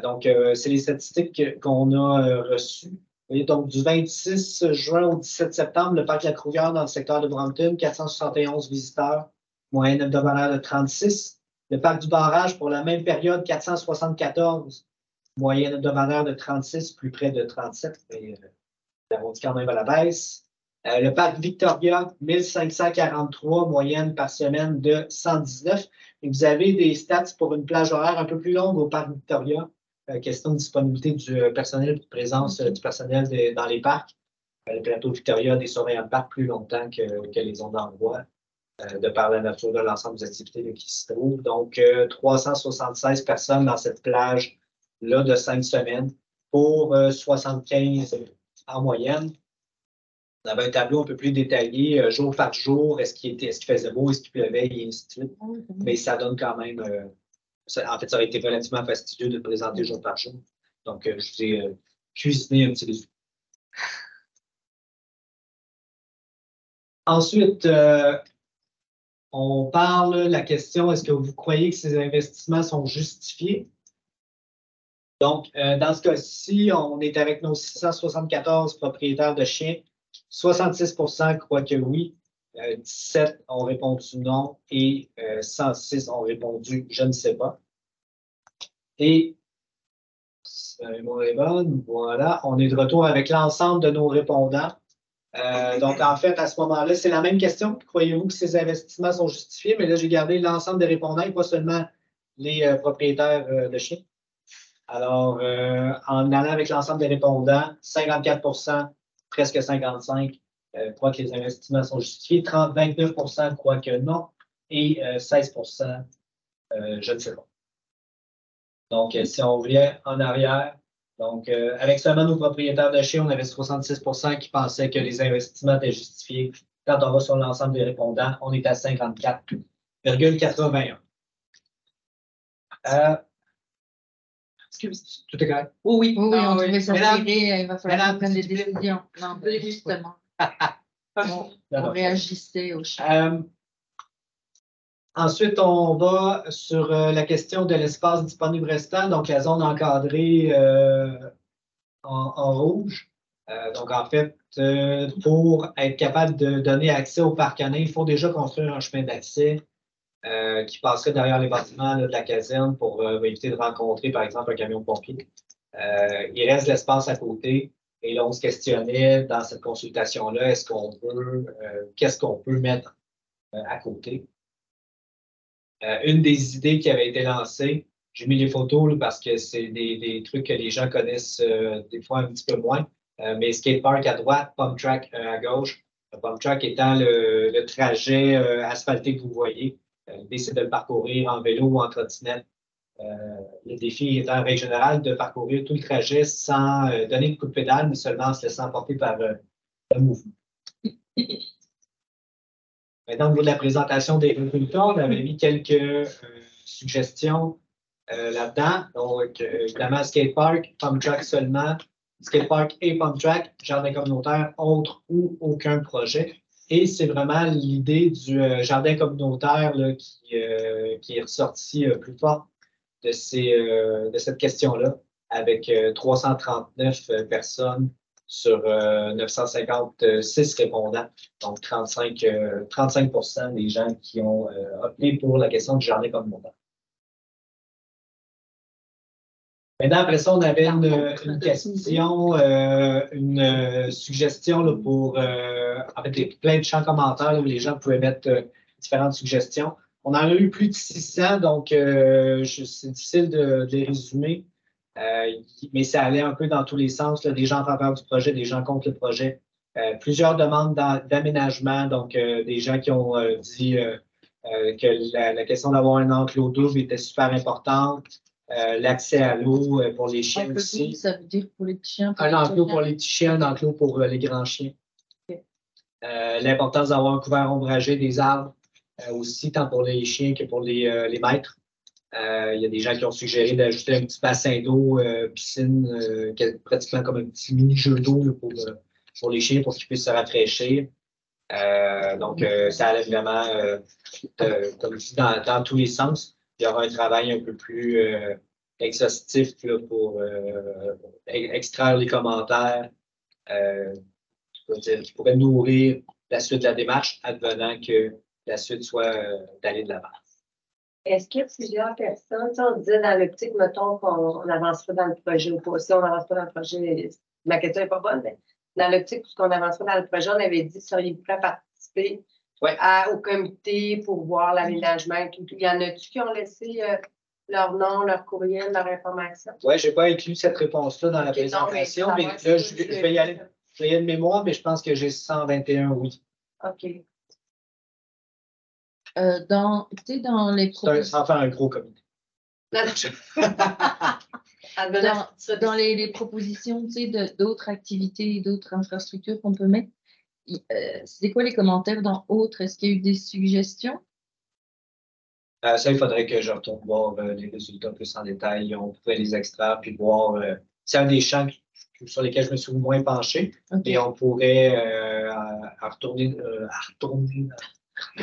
Donc, c'est les statistiques qu'on a reçues. Vous voyez, donc, du 26 juin au 17 septembre, le parc La Crouvière dans le secteur de Brampton, 471 visiteurs, moyenne hebdomadaire de 36. Le parc du Barrage, pour la même période, 474, moyenne hebdomadaire de 36, plus près de 37, mais on dit quand même à la baisse. Le parc Victoria, 1543, moyenne par semaine de 119. Et vous avez des stats pour une plage horaire un peu plus longue au parc Victoria. Question de disponibilité du personnel, de présence du personnel dans les parcs. Le plateau Victoria a des surveillants de parc plus longtemps que les zones d'endroit, de par la nature de l'ensemble des activités qui s'y trouvent. Donc, 376 personnes dans cette plage-là de 5 semaines pour 75 en moyenne. On avait un tableau un peu plus détaillé, jour par jour, est-ce qu'il faisait beau, est-ce qu'il pleuvait, et ainsi de suite. Mais ça donne quand même... en fait, ça aurait été relativement fastidieux de le présenter jour par jour. Donc, je vous ai cuisiné un petit résumé. Ensuite, on parle de la question, est-ce que vous croyez que ces investissements sont justifiés? Donc, dans ce cas-ci, on est avec nos 674 propriétaires de chiens. 66 % croient que oui, 17 ont répondu non et 106 ont répondu je ne sais pas. Et voilà, on est de retour avec l'ensemble de nos répondants. Donc, en fait, à ce moment-là, c'est la même question. Croyez-vous que ces investissements sont justifiés? Mais là, j'ai gardé l'ensemble des répondants et pas seulement les propriétaires de chiens. Alors, en allant avec l'ensemble des répondants, 54 %, presque 55 croient que les investissements sont justifiés, 29 croient que non, et 16 je ne sais pas. Donc, si on revient en arrière, donc, avec seulement nos propriétaires de chiens, on avait 66 qui pensaient que les investissements étaient justifiés. Quand on va sur l'ensemble des répondants, on est à 54,81. Excuse, tout est correct? Oui, Oui, on oui. trouvait ça Mesdames, serré, il va falloir mesdames, qu'on prenne des s'il vous plaît. décisions. Non, ben, justement, Non, on non. réagissait au chat. Ensuite, on va sur la question de l'espace disponible restant, donc la zone encadrée en rouge. Donc, en fait, pour être capable de donner accès au parc canin, il faut déjà construire un chemin d'accès qui passerait derrière les bâtiments là, de la caserne pour éviter de rencontrer, par exemple, un camion de pompier. Il reste l'espace à côté. Et là, on se questionnait dans cette consultation-là, qu'est-ce qu'on peut mettre à côté? Une des idées qui avait été lancée, j'ai mis les photos là, parce que c'est des trucs que les gens connaissent des fois un petit peu moins. Mais skatepark à droite, pump track à gauche. Le pump track étant le trajet asphalté que vous voyez. L'idée, c'est de le parcourir en vélo ou en trottinette. Le défi étant en règle générale de parcourir tout le trajet sans donner de coup de pédale, mais seulement en se laissant porter par le mouvement. Maintenant, au niveau de la présentation des résultats, on avait mis quelques suggestions là-dedans. Donc, évidemment, skatepark, pump track seulement, skatepark et pump track, jardin communautaire, autre ou aucun projet. Et c'est vraiment l'idée du jardin communautaire là, qui est ressortie plus fort de cette question-là, avec 339 personnes sur 956 répondants, donc 35 des gens qui ont opté pour la question du jardin communautaire. Maintenant, après ça, on avait une question, une suggestion là, pour, en fait, plein de champs commentaires là, où les gens pouvaient mettre différentes suggestions. On en a eu plus de 600, donc c'est difficile de les résumer, mais ça allait un peu dans tous les sens, là, des gens en faveur du projet, des gens contre le projet. Plusieurs demandes d'aménagement, donc des gens qui ont dit que la question d'avoir un enclos double était super importante. L'accès à l'eau pour les chiens aussi. Ça veut dire pour les petits chiens. Un enclos pour les petits chiens, un enclos pour les grands chiens. Okay. L'importance d'avoir un couvert ombragé des arbres aussi, tant pour les chiens que pour les maîtres. Il y a des gens qui ont suggéré d'ajouter un petit bassin d'eau, piscine, pratiquement comme un petit mini-jeu d'eau pour les chiens pour qu'ils puissent se rafraîchir. Donc, ça allait vraiment, comme je dis, dans tous les sens. Il y aura un travail un peu plus exhaustif là, pour extraire les commentaires qui pourraient nourrir la suite de la démarche, advenant que la suite soit d'aller de l'avant. Est-ce qu'il y a plusieurs personnes? On disait dans l'optique, mettons qu'on n'avance pas dans le projet ou pas. Si on n'avance pas dans le projet, ma question n'est pas bonne, mais dans l'optique où on n'avance pas dans le projet, on avait dit, seriez-vous prêt à participer au comité pour voir l'aménagement et tout? Il y en a-tu qui ont laissé leur nom, leur courriel, leur information? Oui, je n'ai pas inclus cette réponse-là dans la présentation, mais là, je vais y aller de mémoire, mais je pense que j'ai 121 oui. OK. Dans les propositions. Sans faire un gros comité. Dans les propositions d'autres activités, d'autres infrastructures qu'on peut mettre, c'est quoi les commentaires dans autres? Est-ce qu'il y a eu des suggestions? Ça, il faudrait que je retourne voir les résultats plus en détail. On pourrait les extraire puis voir. C'est un des champs sur lesquels je me suis moins penché, et on pourrait retourner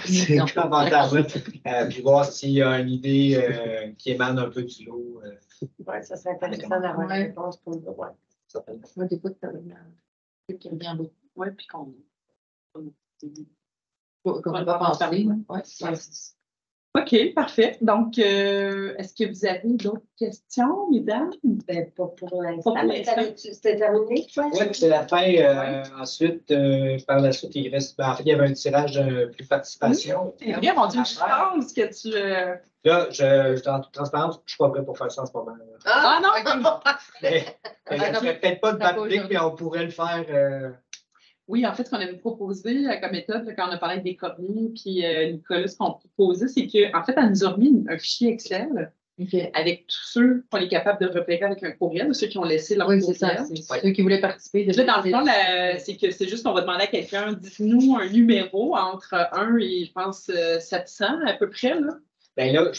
ces commentaires-là, puis voir s'il y a une idée qui émane un peu du lot. Oui, ça serait intéressant d'avoir une réponse pour le droit. Moi, des fois, qui revient beaucoup. Oui, puis qu'on va pas penser. Ouais. OK, parfait. Donc, est-ce que vous avez d'autres questions, mesdames? Ben, pas pour l'instant. C'était terminé, toi? Oui, c'est la fin. Ensuite, par la suite, il reste. En fait, il y avait un tirage de plus participation. C'est vrai, mon Dieu, je pense que tu. Là, en toute transparence, je ne suis pas prêt pour faire ça en ce moment. Ah non! Mais il n'y a peut-être pas de bac public, mais on pourrait le faire. Oui, en fait, ce qu'on avait proposé comme méthode, là, quand on a parlé des corniers, puis Nicolas, ce qu'on proposait, c'est qu'en fait, elle nous a remis un fichier Excel avec tous ceux qu'on est capable de repérer avec un courriel, ceux qui ont laissé leur Oui, courriel. c'est ça. Ceux qui voulaient participer. Là, dans le fond, c'est que c'est juste qu'on va demander à quelqu'un, dites-nous un numéro entre 1 et, je pense, 700 à peu près. Là. Ben là,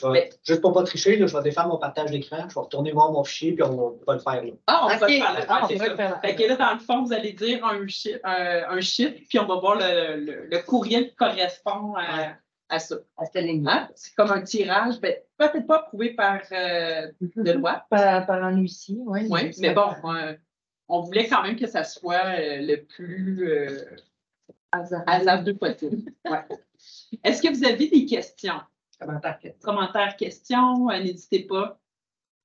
juste pour ne pas tricher, là, je vais défaire mon partage d'écran, je vais retourner voir mon fichier, puis on va le faire là. Ah, on va Ok. le faire. Ah, on c'est va le ça. faire. Fait que là, dans le fond, vous allez dire un chiffre, puis on va voir le courriel qui correspond à ça. À cette ligne. Hein? C'est comme un tirage, peut-être pas approuvé par de loi. Par un huissier, oui. Oui, mais bon, on voulait quand même que ça soit le plus hasardeux possible. Ouais. Est-ce que vous avez des questions? Commentaires, questions, n'hésitez pas.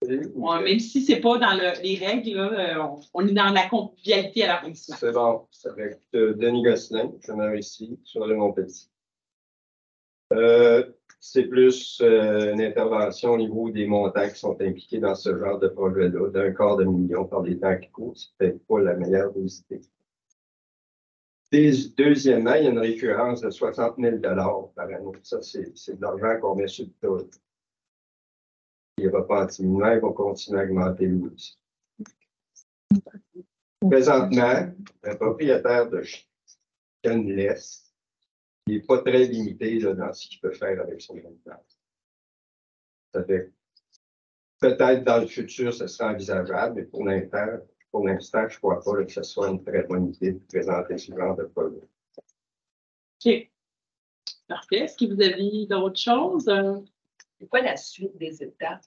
Ouais, même si ce n'est pas dans les règles, là, on est dans la convivialité à l'arrondissement. C'est bon. C'est avec Denis Gosselin, je demeure ici, sur le Mont-Petit. C'est plus une intervention au niveau des montants qui sont impliqués dans ce genre de projet-là, $250 000 par les temps qui courent. C'est peut-être pas la meilleure des idées. Deuxièmement, il y a une récurrence de 60 000 par année. Ça, c'est de l'argent qu'on met sur le tas. Il ne va pas en diminuant, il va continuer à augmenter lui aussi. Présentement, un propriétaire de une laisse, il n'est pas très limité là, dans ce qu'il peut faire avec son héritage. Ça fait peut-être dans le futur, ce sera envisageable, mais pour l'instant, je ne crois pas là, que ce soit une très bonne idée de présenter ce genre de projet. OK. Parfait. Est-ce que vous avez d'autres choses? C'est quoi la suite des étapes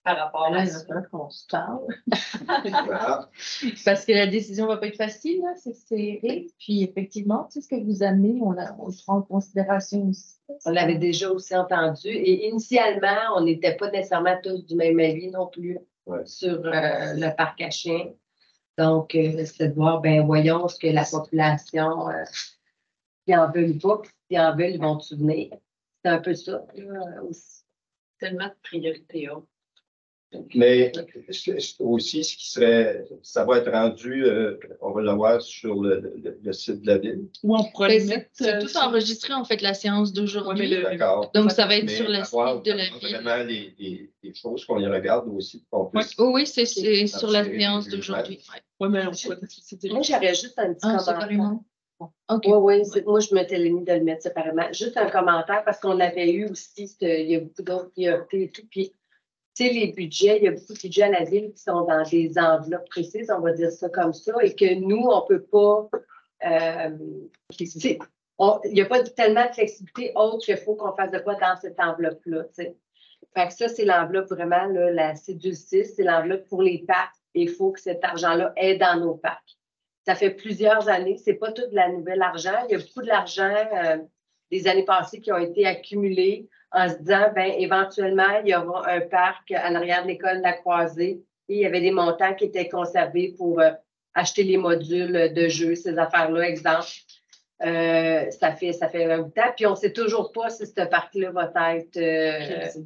par rapport à ça qu'on se parle? Voilà. Parce que la décision ne va pas être facile, là, c'est serré. Puis effectivement, tu sais, ce que vous amenez, on le prend en considération aussi. On l'avait déjà aussi entendu. Et initialement, on n'était pas nécessairement tous du même avis non plus sur le parc à chiens. Donc, c'est de voir, ben voyons ce que la population qui en veut pas, puis qui en veulent, ils vont se souvenir. C'est un peu ça aussi. Tellement de priorité haute. Mais aussi, ce qui serait, ça va être rendu, on va l'avoir sur le site de la ville. Ou on pourrait le C'est mettre. c'est tout enregistré, en fait, la séance d'aujourd'hui. D'accord. Donc, ça va être Mais sur le avoir site de la ville. vraiment les choses qu'on y regarde aussi, qu'on puisse. Oui, c'est sur la séance d'aujourd'hui. Oui, mais on Moi, j'aurais juste un petit commentaire. Carrément. OK. Oui, moi, je m'étais mis de le mettre séparément. Juste un commentaire, parce qu'on avait eu aussi, il y a beaucoup d'autres priorités et tout. Puis, tu sais, les budgets, il y a beaucoup de budgets à la ville qui sont dans des enveloppes précises, on va dire ça comme ça, et que nous, on ne peut pas. Il n'y a pas tellement de flexibilité autre qu'il faut qu'on fasse de quoi dans cette enveloppe-là. Fait que ça, c'est l'enveloppe vraiment, là, la cédule 6, c'est l'enveloppe pour les parcs. Et il faut que cet argent-là aille dans nos parcs. Ça fait plusieurs années, ce n'est pas tout de la nouvelle argent. Il y a beaucoup de l'argent des années passées qui ont été accumulés en se disant, ben éventuellement, il y aura un parc à l'arrière de l'école de la Croisée et il y avait des montants qui étaient conservés pour acheter les modules de jeu, ces affaires-là, exemple. Ça fait un bout de temps. Puis on ne sait toujours pas si ce parc-là va être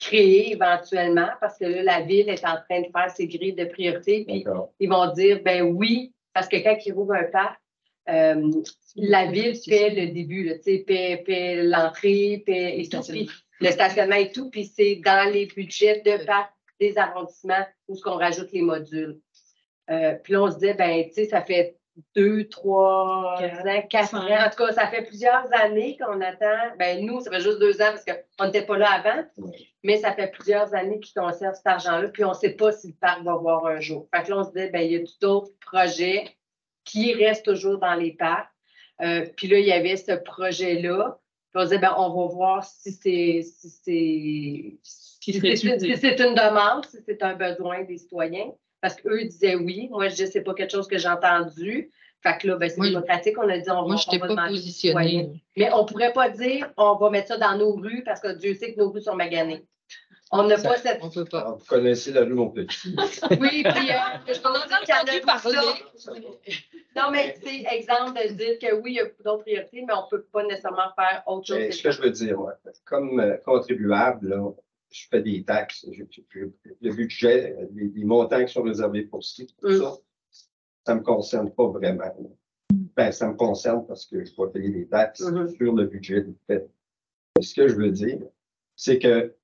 créé éventuellement parce que là, la ville est en train de faire ses grilles de priorité. Puis ils vont dire, ben oui, parce que quand ils rouvrent un parc, la ville paie le début, là, paie l'entrée, paie et tout, puis le stationnement et tout, puis c'est dans les budgets de parc des arrondissements où on rajoute les modules. Puis là, on se dit, ben, tu sais, ça fait 2, 3 ans, 4 ans. En tout cas, ça fait plusieurs années qu'on attend. Ben, nous, ça fait juste 2 ans parce qu'on n'était pas là avant, mais ça fait plusieurs années qu'ils conservent cet argent-là, puis on ne sait pas si le parc va voir un jour. Fait que là, on se dit, ben, il y a d'autres projets qui restent toujours dans les parcs. Puis là, il y avait ce projet-là. Puis on se dit, ben, on va voir si c'est une demande, si c'est un besoin des citoyens. Parce qu'eux disaient oui. Moi, je dis, c'est pas quelque chose que j'ai entendu. Fait que là, ben, c'est démocratique. On a dit, on va pas positionnée. Mais on pourrait pas dire, on va mettre ça dans nos rues parce que Dieu sait que nos rues sont maganées. On n'a pas cette. On peut pas. Vous connaissez la rue Mont-Petit. Oui, puis je peux dire qu'il y en a parler. Non, mais c'est exemple de dire que oui, il y a d'autres priorités, mais on ne peut pas nécessairement faire autre chose. Ce que je veux dire, moi, comme contribuable, là, je fais des taxes. Le budget, les montants qui sont réservés pour ci, tout ça, ça ne me concerne pas vraiment. ben, ça me concerne parce que je dois payer des taxes sur le budget du fait. Ce que je veux dire, c'est que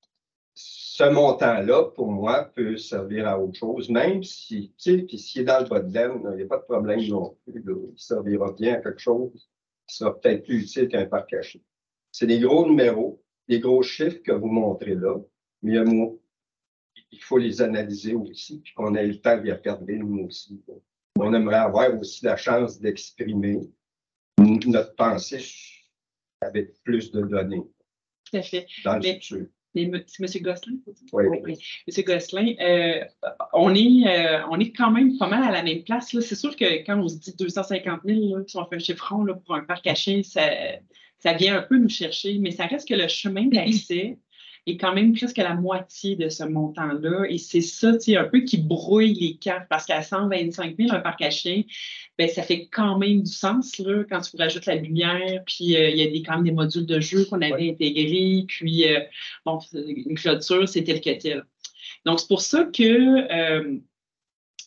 ce montant-là, pour moi, peut servir à autre chose, même si, tu sais, puis s'il est dans le bas de laine, il n'y a pas de problème non plus. Là. Il servira bien à quelque chose qui sera peut-être plus utile qu'un parc caché. C'est des gros numéros, des gros chiffres que vous montrez là, mais il faut les analyser aussi, puis qu'on ait le temps d'y regarder nous aussi. On aimerait avoir aussi la chance d'exprimer notre pensée avec plus de données. Tout à fait. Dans le futur. C'est M. Gosselin? Oui. M. Gosselin, on est quand même pas mal à la même place. C'est sûr que quand on se dit 250 000, là, si on fait un chiffron là, pour un parc caché, ça vient un peu nous chercher, mais ça reste que le chemin d'accès est quand même presque la moitié de ce montant-là. Et c'est ça, un peu qui brouille les cartes, parce qu'à 125 000, un parc caché, ben, ça fait quand même du sens là, quand tu rajoutes la lumière, puis il y a quand même des modules de jeu qu'on avait intégrés, puis bon, une clôture, c'est tel que tel. Donc, c'est pour ça que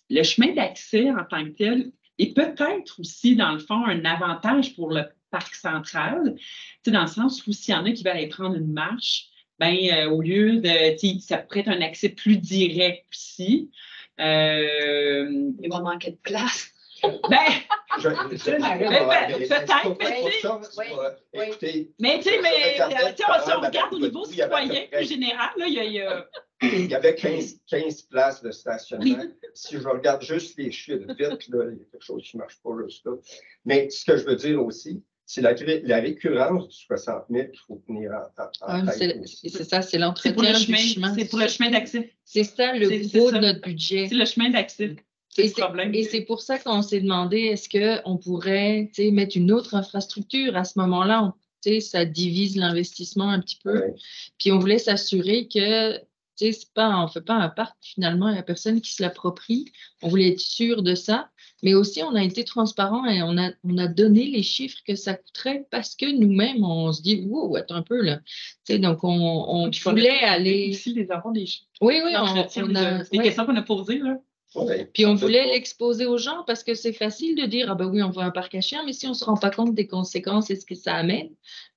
le chemin d'accès en tant que tel est peut-être aussi, dans le fond, un avantage pour le parc central, dans le sens où s'il y en a qui veulent aller prendre une marche, ben, au lieu de, ça pourrait être un accès plus direct aussi. Il va manquer de place. Ben, peut-être, mais tu sais, si on regarde au niveau citoyen plus général, là, il y avait 15 places de stationnement. Si je regarde juste les chiffres vite, là, il y a quelque chose qui ne marche pas juste là. Mais ce que je veux dire aussi, c'est la récurrence du 60 000 qu'il faut tenir en tête. C'est ça, c'est l'entretien du chemin. C'est pour le chemin d'accès. C'est ça le gros de notre budget. C'est le chemin d'accès. Et c'est pour ça qu'on s'est demandé, est-ce qu'on pourrait mettre une autre infrastructure? À ce moment-là, ça divise l'investissement un petit peu. Ouais. Puis on voulait s'assurer que on ne fait pas un parc, finalement, il n'y a personne qui se l'approprie. On voulait être sûr de ça. Mais aussi, on a été transparent et on a donné les chiffres que ça coûterait parce que nous-mêmes, on se dit, wow, attends un peu, là. Donc, on voulait aller. Ici, les enfants des chiffres. Oui, des questions qu'on a posées, là. Ouais. Puis on voulait l'exposer aux gens parce que c'est facile de dire, ah ben oui, on veut un parc à chiens, mais si on ne se rend pas compte des conséquences et ce que ça amène,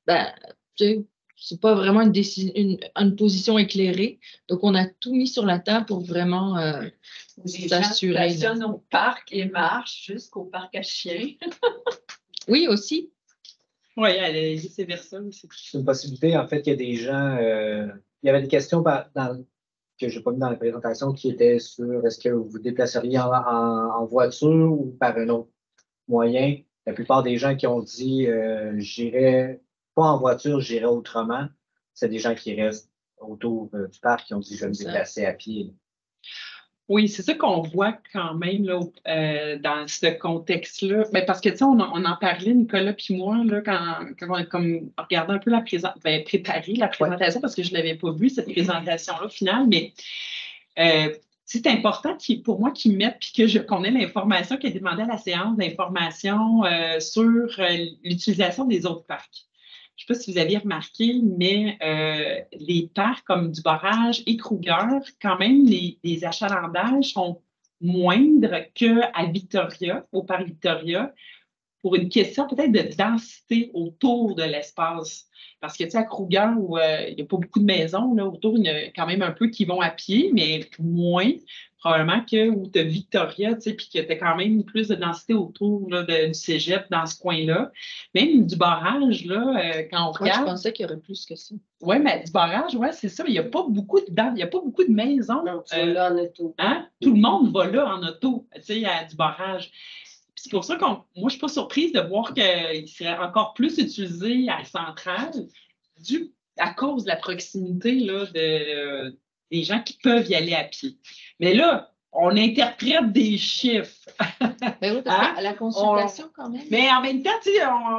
ben, c'est pas vraiment une position éclairée. Donc, on a tout mis sur la table pour vraiment s'assurer. Les gens au parc et marchent jusqu'au parc à chiens. Oui, aussi. Oui, c'est vers ça aussi. C'est une possibilité. En fait, il y a des gens. Il y avait des questions que je n'ai pas mis dans la présentation qui étaient sur est-ce que vous vous déplaceriez en voiture ou par un autre moyen. La plupart des gens qui ont dit j'irai pas en voiture, j'irai autrement, c'est des gens qui restent autour du parc qui ont dit je vais me déplacer à pied. Oui, c'est ça qu'on voit quand même là, dans ce contexte-là. Ben, parce que, tu sais, on en parlait, Nicolas puis moi, là, quand on a comme regardé un peu préparé la présentation, parce que je ne l'avais pas vue, cette présentation-là, au final, mais c'est important pour moi qu'ils mettent, puis qu'on ait l'information qui est demandée à la séance d'information sur l'utilisation des autres parcs. Je ne sais pas si vous aviez remarqué, mais les parcs comme du Barrage et Kruger, quand même, les achalandages sont moindres qu'à Victoria, au parc Victoria, pour une question peut-être de densité autour de l'espace. Parce que, tu sais, à Kruger, où il n'y a pas beaucoup de maisons, là, autour, il y a quand même un peu qui vont à pied, mais moins, probablement, que où tu as Victoria, tu sais, puis que tu as quand même plus de densité autour là, du cégep dans ce coin-là. Même du Barrage, là, quand on regarde. Je pensais qu'il y aurait plus que ça. Oui, mais du Barrage, ouais, c'est ça, mais il n'y a pas beaucoup de maisons. Non, tu vas là en auto. Hein? Tout le monde va là en auto, tu sais, à du Barrage. C'est pour ça que moi, je ne suis pas surprise de voir qu'il serait encore plus utilisé à Centrale à cause de la proximité là, des gens qui peuvent y aller à pied. Mais là, on interprète des chiffres. Ben oui, parce que la consultation, quand même. Mais en même temps,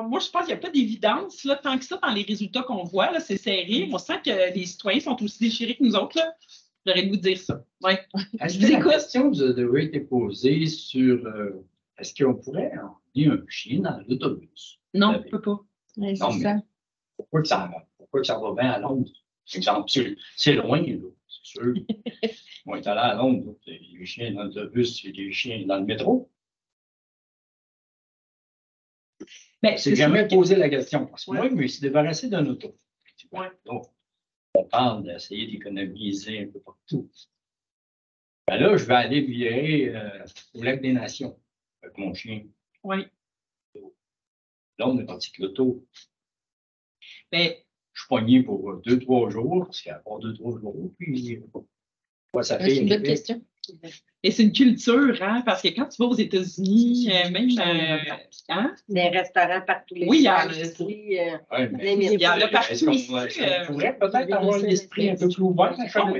moi, je pense qu'il n'y a pas d'évidence. Là, tant que ça, dans les résultats qu'on voit, là, c'est serré. On sent que les citoyens sont aussi déchirés que nous autres. Là. J'aurais de vous dire ça. Ouais. Est-ce que la question vous a déjà été posée sur est-ce qu'on pourrait emmener un chien dans l'autobus? Non, on ne peut pas. Ouais, c'est ça. Pourquoi que ça va bien à Londres? Exemple, c'est loin, là, c'est sûr. On est allé à Londres, les chiens dans l'autobus, c'est des chiens dans le métro. Ben, C'est jamais posé la question. Parce que Ouais. moi, je me suis débarrassé d'un auto. Ouais. Donc, on parle d'essayer d'économiser un peu partout. Ben là, je vais aller virer au lac des Nations avec mon chien. Oui. Là, on est parti avec l'auto. Ben, Je suis poigné pour 2-3 jours, parce qu'il y a pas 2-3 jours, puis ça C'est fait une bonne question. et c'est une culture, hein, parce que quand tu vas aux États-Unis, même, hein? Les restaurants partout, les Oui, il y a- charcuteries, Ouais, mais les Il y en a partout est-ce qu'on ici. pourrait peut-être avoir l'esprit un peu plus ouvert à chaque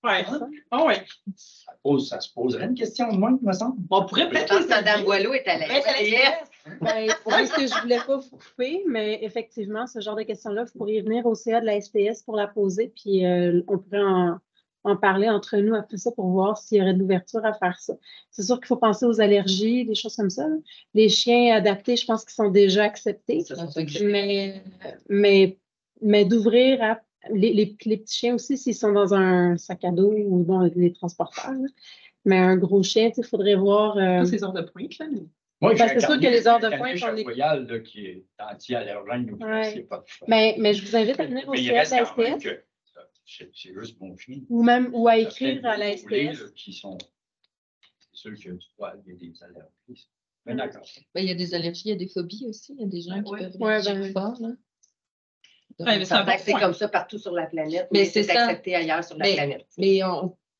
Ouais. Ah ouais. Ça se poserait une question de moins, il me semble. On pourrait Je peut-être pense les que Mme Boileau est à la STS. Ben, c'est ce que je voulais pas vous couper, mais effectivement, ce genre de questions-là, vous pourriez venir au CA de la SPS pour la poser, puis on pourrait en parler entre nous après ça pour voir s'il y aurait de l'ouverture à faire ça. C'est sûr qu'il faut penser aux allergies, des choses comme ça. Là. Les chiens adaptés, je pense qu'ils sont déjà acceptés, mais d'ouvrir à les petits chiens aussi, s'ils sont dans un sac à dos ou dans les transporteurs. Là. Mais un gros chien, il faudrait voir. Tous ces heures de pointe, là. Moi, j'ai c'est sûr que les heures de pointe, on est. Royal, là, qui est anti-allergène, Ouais. c'est pas de choix. Mais je vous invite à venir au Mais il CA de reste la quand même SPS que c'est juste mon chien. ou à Ça écrire fait à la des roulés, SPS. là, qui sont. C'est sûr que tu vois, il y a des allergies. Mais d'accord. Ben, il y a des allergies, il y a des phobies aussi. Il y a des gens qui peuvent réagir fort. Là. Ouais, mais Ça que c'est comme ça partout sur la planète. Mais Mais c'est c'est ça. accepté ailleurs sur la planète. Mais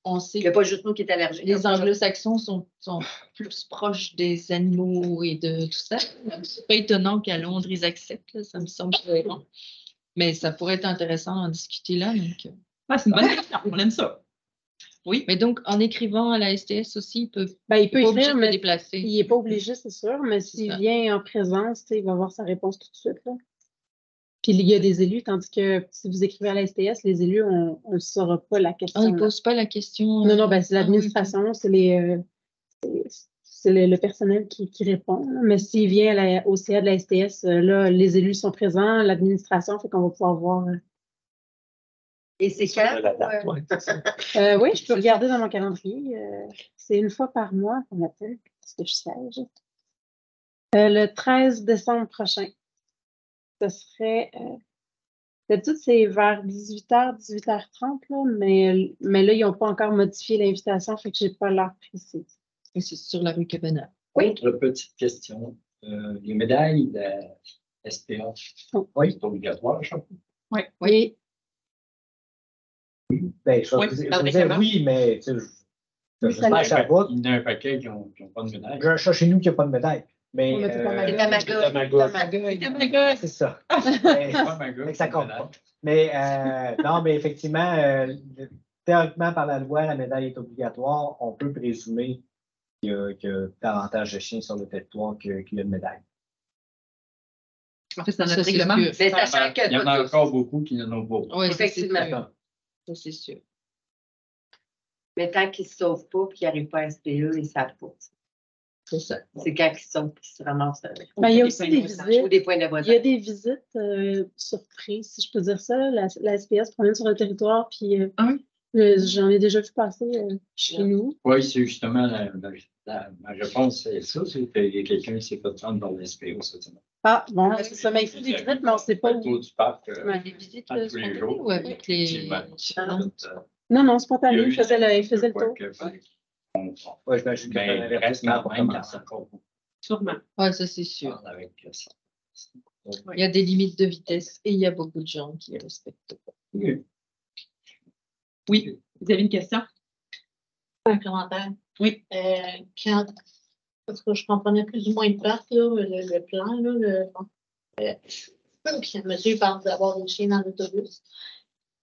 on sait Il n'y a pas juste nous qui est allergique. les anglo-saxons sont plus proches des animaux et de tout ça. C'est pas étonnant qu'à Londres, ils acceptent. Là, ça me semble cohérent. Mais ça pourrait être intéressant d'en discuter là. Donc... c'est une bonne question. On aime ça. Oui. Mais donc, en écrivant à la STS aussi, il peut écrire, mais déplacer. Il n'est pas obligé, c'est sûr, mais s'il vient en présence, il va avoir sa réponse tout de suite. Là. Puis il y a des élus, tandis que si vous écrivez à la STS, les élus, on ne saura pas la question. Ils ne posent pas la question. Non, c'est l'administration, c'est le personnel qui répond. Là. Mais s'il vient au CA de la STS, là, les élus sont présents, l'administration, fait qu'on va pouvoir voir. Et c'est quand? Oui, je peux regarder dans mon calendrier. C'est une fois par mois qu'on appelle, parce que je siège. Le 13 décembre prochain. Ce serait. D'habitude, c'est vers 18h, 18h30, là, mais là, ils n'ont pas encore modifié l'invitation, fait que je n'ai pas l'heure précise. Et c'est sur la rue Cabanel. Oui. Autre petite question. Les médailles de SPA, oui, c'est obligatoire, je crois. Oui. Oui. Ben, je vais dire oui, mais tu sais, je sais pas à chaque fois. Il y en a un paquet qui n'ont pas de médaille. J'ai un chat chez nous qui n'a pas de médaille. Mais c'est Tamagotchi. C'est ça. Mais ça compte pas. Mais non, mais effectivement, théoriquement, par la loi, la médaille est obligatoire. On peut présumer qu'il y a davantage de chiens sur le territoire qu'il y a de médailles. En fait, c'est dans Ça, notre c'est règlement. sûr. Mais sachant que Il y en a encore beaucoup qui n'en ont pas. Oui, effectivement. Ça, c'est sûr. Mais tant qu'ils ne se sauvent pas et qu'ils n'arrivent pas à SPE, ils ne savent pas. C'est ça. C'est quand ils sauvent qu'ils se ramassent. Il y a aussi des visites. Ou des points de Il y a des visites surprises, si je peux dire ça. La SPS promène sur le territoire, puis j'en ai déjà vu passer chez nous. Oui, c'est justement ma réponse, c'est ça, c'est qu'il y a quelqu'un qui s'est fait prendre dans l'SPO cette semaine. Ah, bon, c'est ça. Mais il fait des visites, mais on ne sait pas où. Autour du parc, Des visites tous les spontanées jours. ou avec les... Non, spontané. Il faisait le tour. Oui, j'imagine que il reste quand même encore beaucoup. Sûrement. Oui, ça, c'est sûr. Avec ça. Il y a des limites de vitesse et il y a beaucoup de gens qui les respectent pas. Oui, vous avez une question? Un commentaire. Oui. Parce que je comprenais plus ou moins une part, là, le plan. Là, puis le monsieur parle d'avoir des chiens dans l'autobus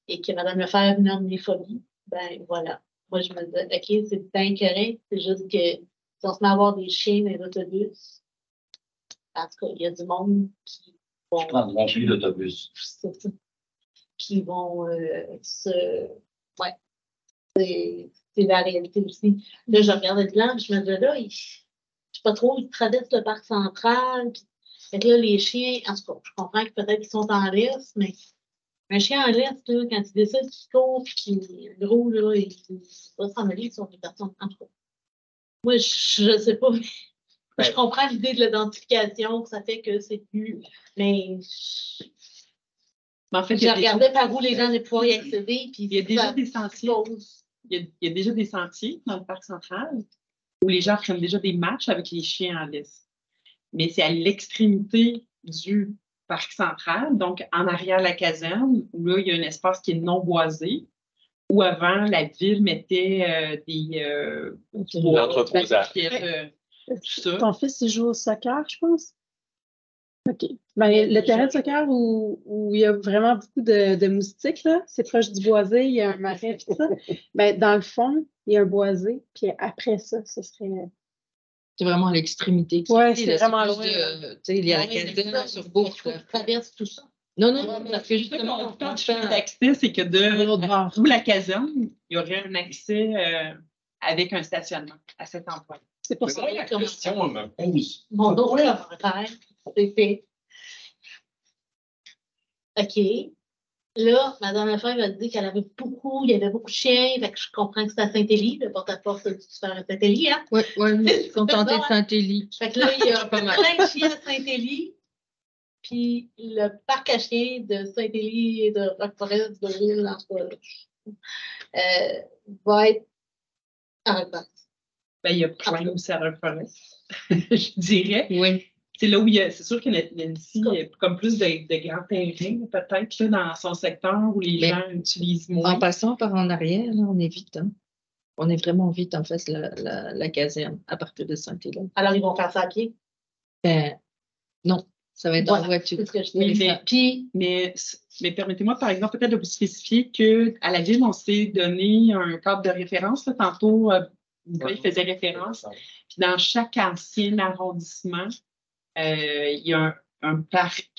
et que Mme Lefebvre nomme les phobies. Ben voilà. Moi, je me disais, OK, c'est bien correct. C'est juste que si on se met à avoir des chiens dans l'autobus, en tout cas, il y a du monde qui vont. Je prends mon fil d'autobus. Qui vont ouais. C'est la réalité aussi. Là, je regarde le plan, je me dis là, je sais pas trop, ils traversent le parc central. Puis, fait que là, les chiens, en tout cas, je comprends que peut-être qu'ils sont en laisse, mais un chien en laisse, là, quand il décide qu'il court, puis qu'il gros, là, il va s'en aller sur des personnes. En tout cas, moi, je sais pas. Je comprends l'idée de l'identification, que ça fait que c'est plus. Mais en fait, je regardais par où les gens allaient pouvoir y accéder. Puis il y a déjà des sentiers. Il y a déjà des sentiers dans le parc central où les gens prennent déjà des matchs avec les chiens en laisse. Mais c'est à l'extrémité du parc central, donc en arrière de la caserne, où là, il y a un espace qui est non boisé, où avant, la ville mettait des l'entreposage. tout ça. Ton fils, il joue au soccer, je pense? OK. Ben, le terrain de soccer où il y a vraiment beaucoup de moustiques, là, c'est proche du boisé, il y a un marais, tout ça. Ben, dans le fond, il y a un boisé, puis après ça, ce serait. C'est vraiment à l'extrémité. Ouais, c'est Là, vraiment plus loin. tu sais, il y a la caserne sur Bourg. Tu traverses tout ça. Non, parce que justement, Quand je fais l'accès, c'est que de sous la caserne, il y aurait un accès avec un stationnement à cet endroit. C'est pour ça. Moi, la question me pose. Mon dos, là, c'est fait. OK. Là, Mme Lefebvre a dit qu'elle avait il y avait beaucoup de chiens, fait que je comprends que c'est à Saint-Élie, le porte-à-porte du super à Saint-Élie, hein? Oui, je suis contentée de Saint-Élie. Fait que là, il y a plein de chiens à Saint-Élie, puis le parc à chiens de Saint-Élie et de Roqueforest, de Ville, en tout cas, va être à Roqueforest. Ben, il y a plein aussi à Roqueforest, je dirais. Oui. C'est là où il y a, c'est sûr qu'il y a ici comme plus de grands terrains, peut-être, là, dans son secteur où les gens utilisent moins. En passant par en arrière, là, on est vite. Hein? On est vraiment vite en face de la caserne à partir de Saint-Élie. Alors, ils vont faire ça à pied? Ben, non, ça va être en voiture. C'est ce que je Oui, mais permettez-moi, par exemple, peut-être de vous spécifier qu'à la ville, on s'est donné un cadre de référence. Là, tantôt, il faisait référence. Puis dans chaque ancien arrondissement, il y a un parc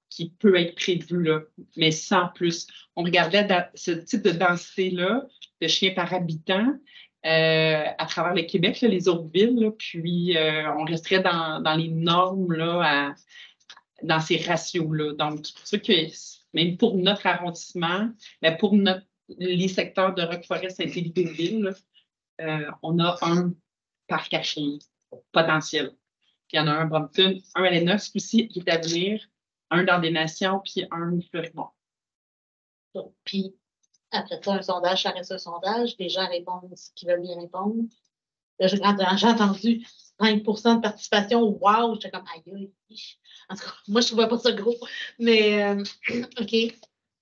qui peut être prévu, là, mais sans plus. On regardait ce type de densité-là, de chiens par habitant, à travers le Québec, là, les autres villes, là, puis on resterait dans les normes, là, dans ces ratios-là. Donc, c'est pour ça que, même pour notre arrondissement, mais pour les secteurs de Roqueforest, Saint-Élie-Ville, on a un parc à chiens potentiel. Puis il y en a un à Brompton, un à Lennox aussi, qui est à venir, un dans des Nations, puis un au Florimont. Puis, après ça, un sondage, ça reste un sondage. Les gens répondent ce qu'ils veulent bien répondre. Là, j'ai entendu 5% de participation. Wow! J'étais comme, aïe, en tout cas, moi, je ne trouvais pas ça gros. Mais, OK.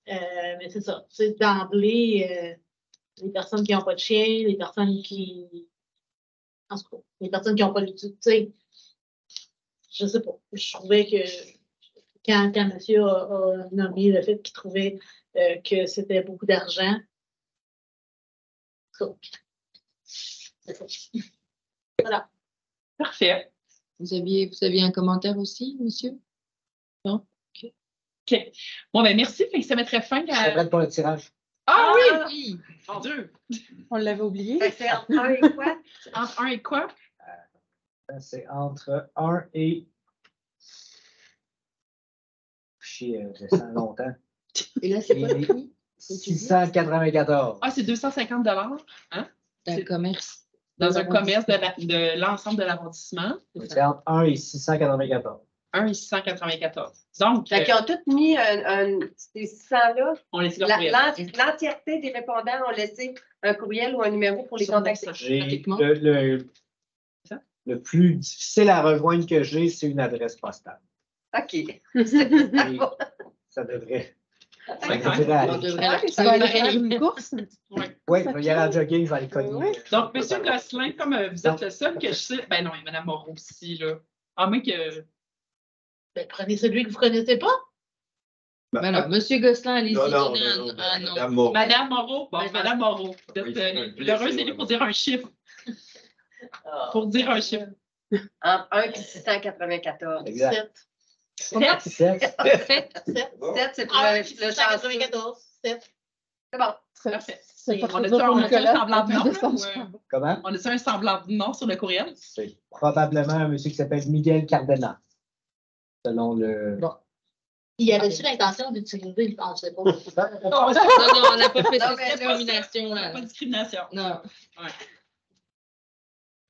Mais c'est ça. C'est d'emblée, les personnes qui n'ont pas de chien, les personnes qui. En tout cas, les personnes qui n'ont pas l'utilité. Je sais pas. Je trouvais que quand monsieur a nommé le fait qu'il trouvait que c'était beaucoup d'argent. Voilà. Parfait. Vous aviez un commentaire aussi, monsieur? Non? OK. Bon, ben merci. Fait que ça mettrait fin à. C'est prête pour le tirage. Ah oui! Mon Dieu! On l'avait oublié. C'est entre 1 et quoi? Entre 1 et quoi? C'est entre 1 et. Je sens longtemps. Et là, c'est pas le prix? 694. Ah, c'est 250 hein? D'un commerce. Dans un commerce de l'ensemble de l'arrondissement. C'est entre 1 et 694. 1 et 694. Donc, Fait qu'ils ont tous mis ces 600-là. on laisse leur courriel. L'entièreté des répondants ont laissé un courriel ou un numéro pour les contacter. J'ai le plus difficile à rejoindre que j'ai, c'est une adresse postale. OK. Et ça devrait. Ouais. On devrait Ça va aller faire une course. Oui, il va y aller à jogging, je vais aller cogner. Ouais. Donc, M. Gosselin, comme vous êtes le seul que je sais. Ben non, et Mme Moreau aussi, là. Ah, mais que. Ben, prenez celui que vous ne connaissez pas. Ben non, monsieur Gosselin, allez-y, Non, donnez non, un nom. Madame Moreau. Mme Moreau. Bon, Mme Moreau. Vous Oui, êtes c'est l'heureuse un élue pour dire un chiffre. Ah. Pour dire un chiffre. Entre 1 et 694. Exact. 7. 7. 7, c'est pour le chanceux. 94, 7. C'est bon. Parfait. C'est pas On trop a-tu dur pour un Nicolas. semblant de nom? Comment? On a-tu un semblant de nom sur le courriel? C'est probablement un monsieur qui s'appelle Miguel Cardena. Selon le. Bon. Il avait-tu l'intention d'utiliser, je ne sais pas. Non, on n'a pas fait Non, cette mais là, discrimination. Pas de discrimination. Non. Ouais.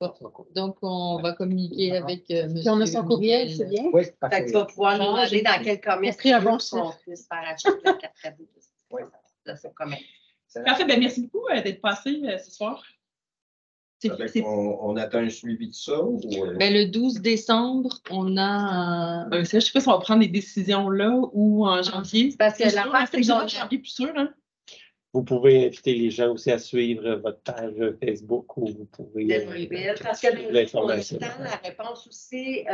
Bon. Donc, on va communiquer avec monsieur. Puis on a son courriel, c'est bien. Oui, Fait que parfait. tu vas pouvoir nous demander dans quel commerce pris un tu bon veux qu'on puisse faire acheter la carte cadeau de son commerce. Parfait, ben merci beaucoup d'être passé ce soir. On attend un suivi de ça ou Ben, le 12 décembre, on a. Je ne sais pas si on va prendre des décisions là ou en janvier. Parce que C'est la sûr, part, en fait, c'est qu'on- janvier, plus sûr, hein? Vous pouvez inviter les gens aussi à suivre votre page Facebook où vous pouvez Parce que on l'information. attend la réponse aussi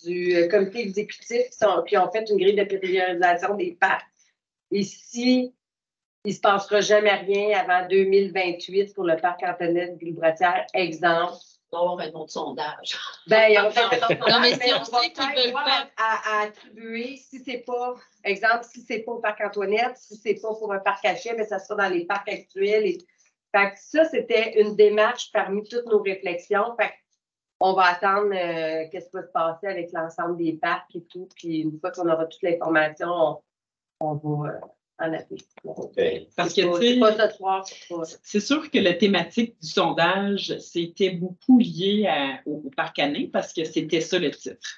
du comité exécutif qui ont fait une grille de priorisation des parcs. Et si il ne se passera jamais rien avant 2028 pour le parc Antoinette Vilbretière, exemple. On va avoir un autre sondage. Ben, il y a un autre Non, mais si on va sait qu'ils peut-être veulent voir pas. à attribuer, si c'est pas, exemple, si c'est pas au parc Antoinette, si c'est pas pour un parc à chiens, mais ça sera dans les parcs actuels. Fait que ça, c'était une démarche parmi toutes nos réflexions. Fait on va attendre qu'est-ce qui va se passer avec l'ensemble des parcs et tout. Puis une fois qu'on aura toute l'information, on va en appeler. Parce que, c'est pas ce soir, c'est sûr que la thématique du sondage, c'était beaucoup lié au parc Anin parce que c'était ça le titre.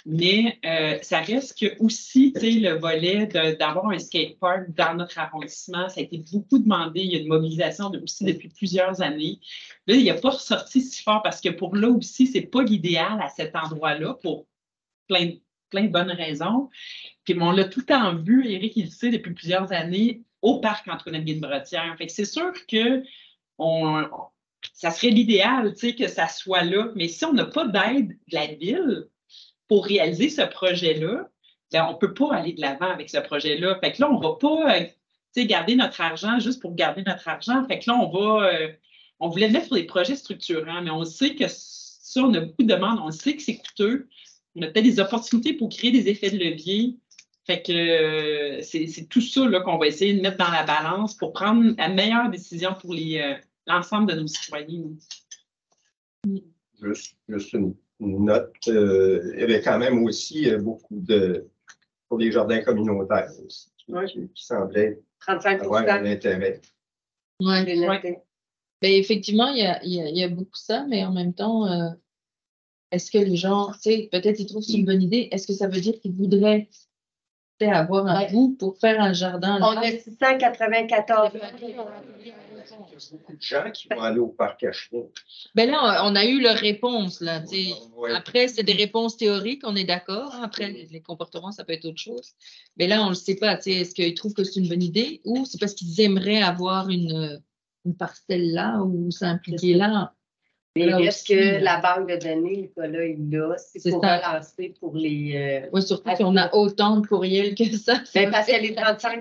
Mais ça reste que aussi, tu sais, le volet d'avoir un skatepark dans notre arrondissement, ça a été beaucoup demandé. Il y a une mobilisation aussi depuis plusieurs années. Là, il n'a pas ressorti si fort parce que pour là aussi, c'est pas l'idéal à cet endroit-là pour plein de bonnes raisons. Puis on l'a tout le temps vu, Éric, il le sait depuis plusieurs années, au parc Antoinette-Vilbretière. Fait que c'est sûr que ça serait l'idéal, tu sais, que ça soit là. Mais si on n'a pas d'aide de la ville pour réaliser ce projet-là, ben on ne peut pas aller de l'avant avec ce projet-là. Fait que là, on ne va pas tu sais, garder notre argent juste pour garder notre argent. Fait que là, on voulait le mettre sur des projets structurants, mais on sait que ça, on a beaucoup de demandes. On sait que c'est coûteux. On a peut-être des opportunités pour créer des effets de levier. Fait que c'est tout ça là, qu'on va essayer de mettre dans la balance pour prendre la meilleure décision pour l'ensemble de nos citoyens. juste une note. Il y avait quand même aussi beaucoup pour les jardins communautaires aussi, qui semblaient 35 avoir un intérêt. Ouais. Ouais. Ben, effectivement, il y a beaucoup ça, mais en même temps, est-ce que les gens, tu sais, peut-être ils trouvent que c'est une bonne idée. Est-ce que ça veut dire qu'ils voudraient avoir un bout pour faire un jardin? On a 694. Il y a beaucoup de gens qui vont aller au parc à chiens. Ben là, on a eu leur réponse, là. Tu sais. Ouais. Après, c'est des réponses théoriques, on est d'accord. Après, les comportements, ça peut être autre chose. Mais là, on ne le sait pas. Tu sais, est-ce qu'ils trouvent que c'est une bonne idée ou c'est parce qu'ils aimeraient avoir une parcelle là ou s'impliquer là? Mais Là est-ce aussi, que la banque de données, Nicolas, il l'a? C'est C'est pour ça. relancer pour les. Oui, surtout qu'on a autant de courriels que ça. Ben, parce qu'il y a les 35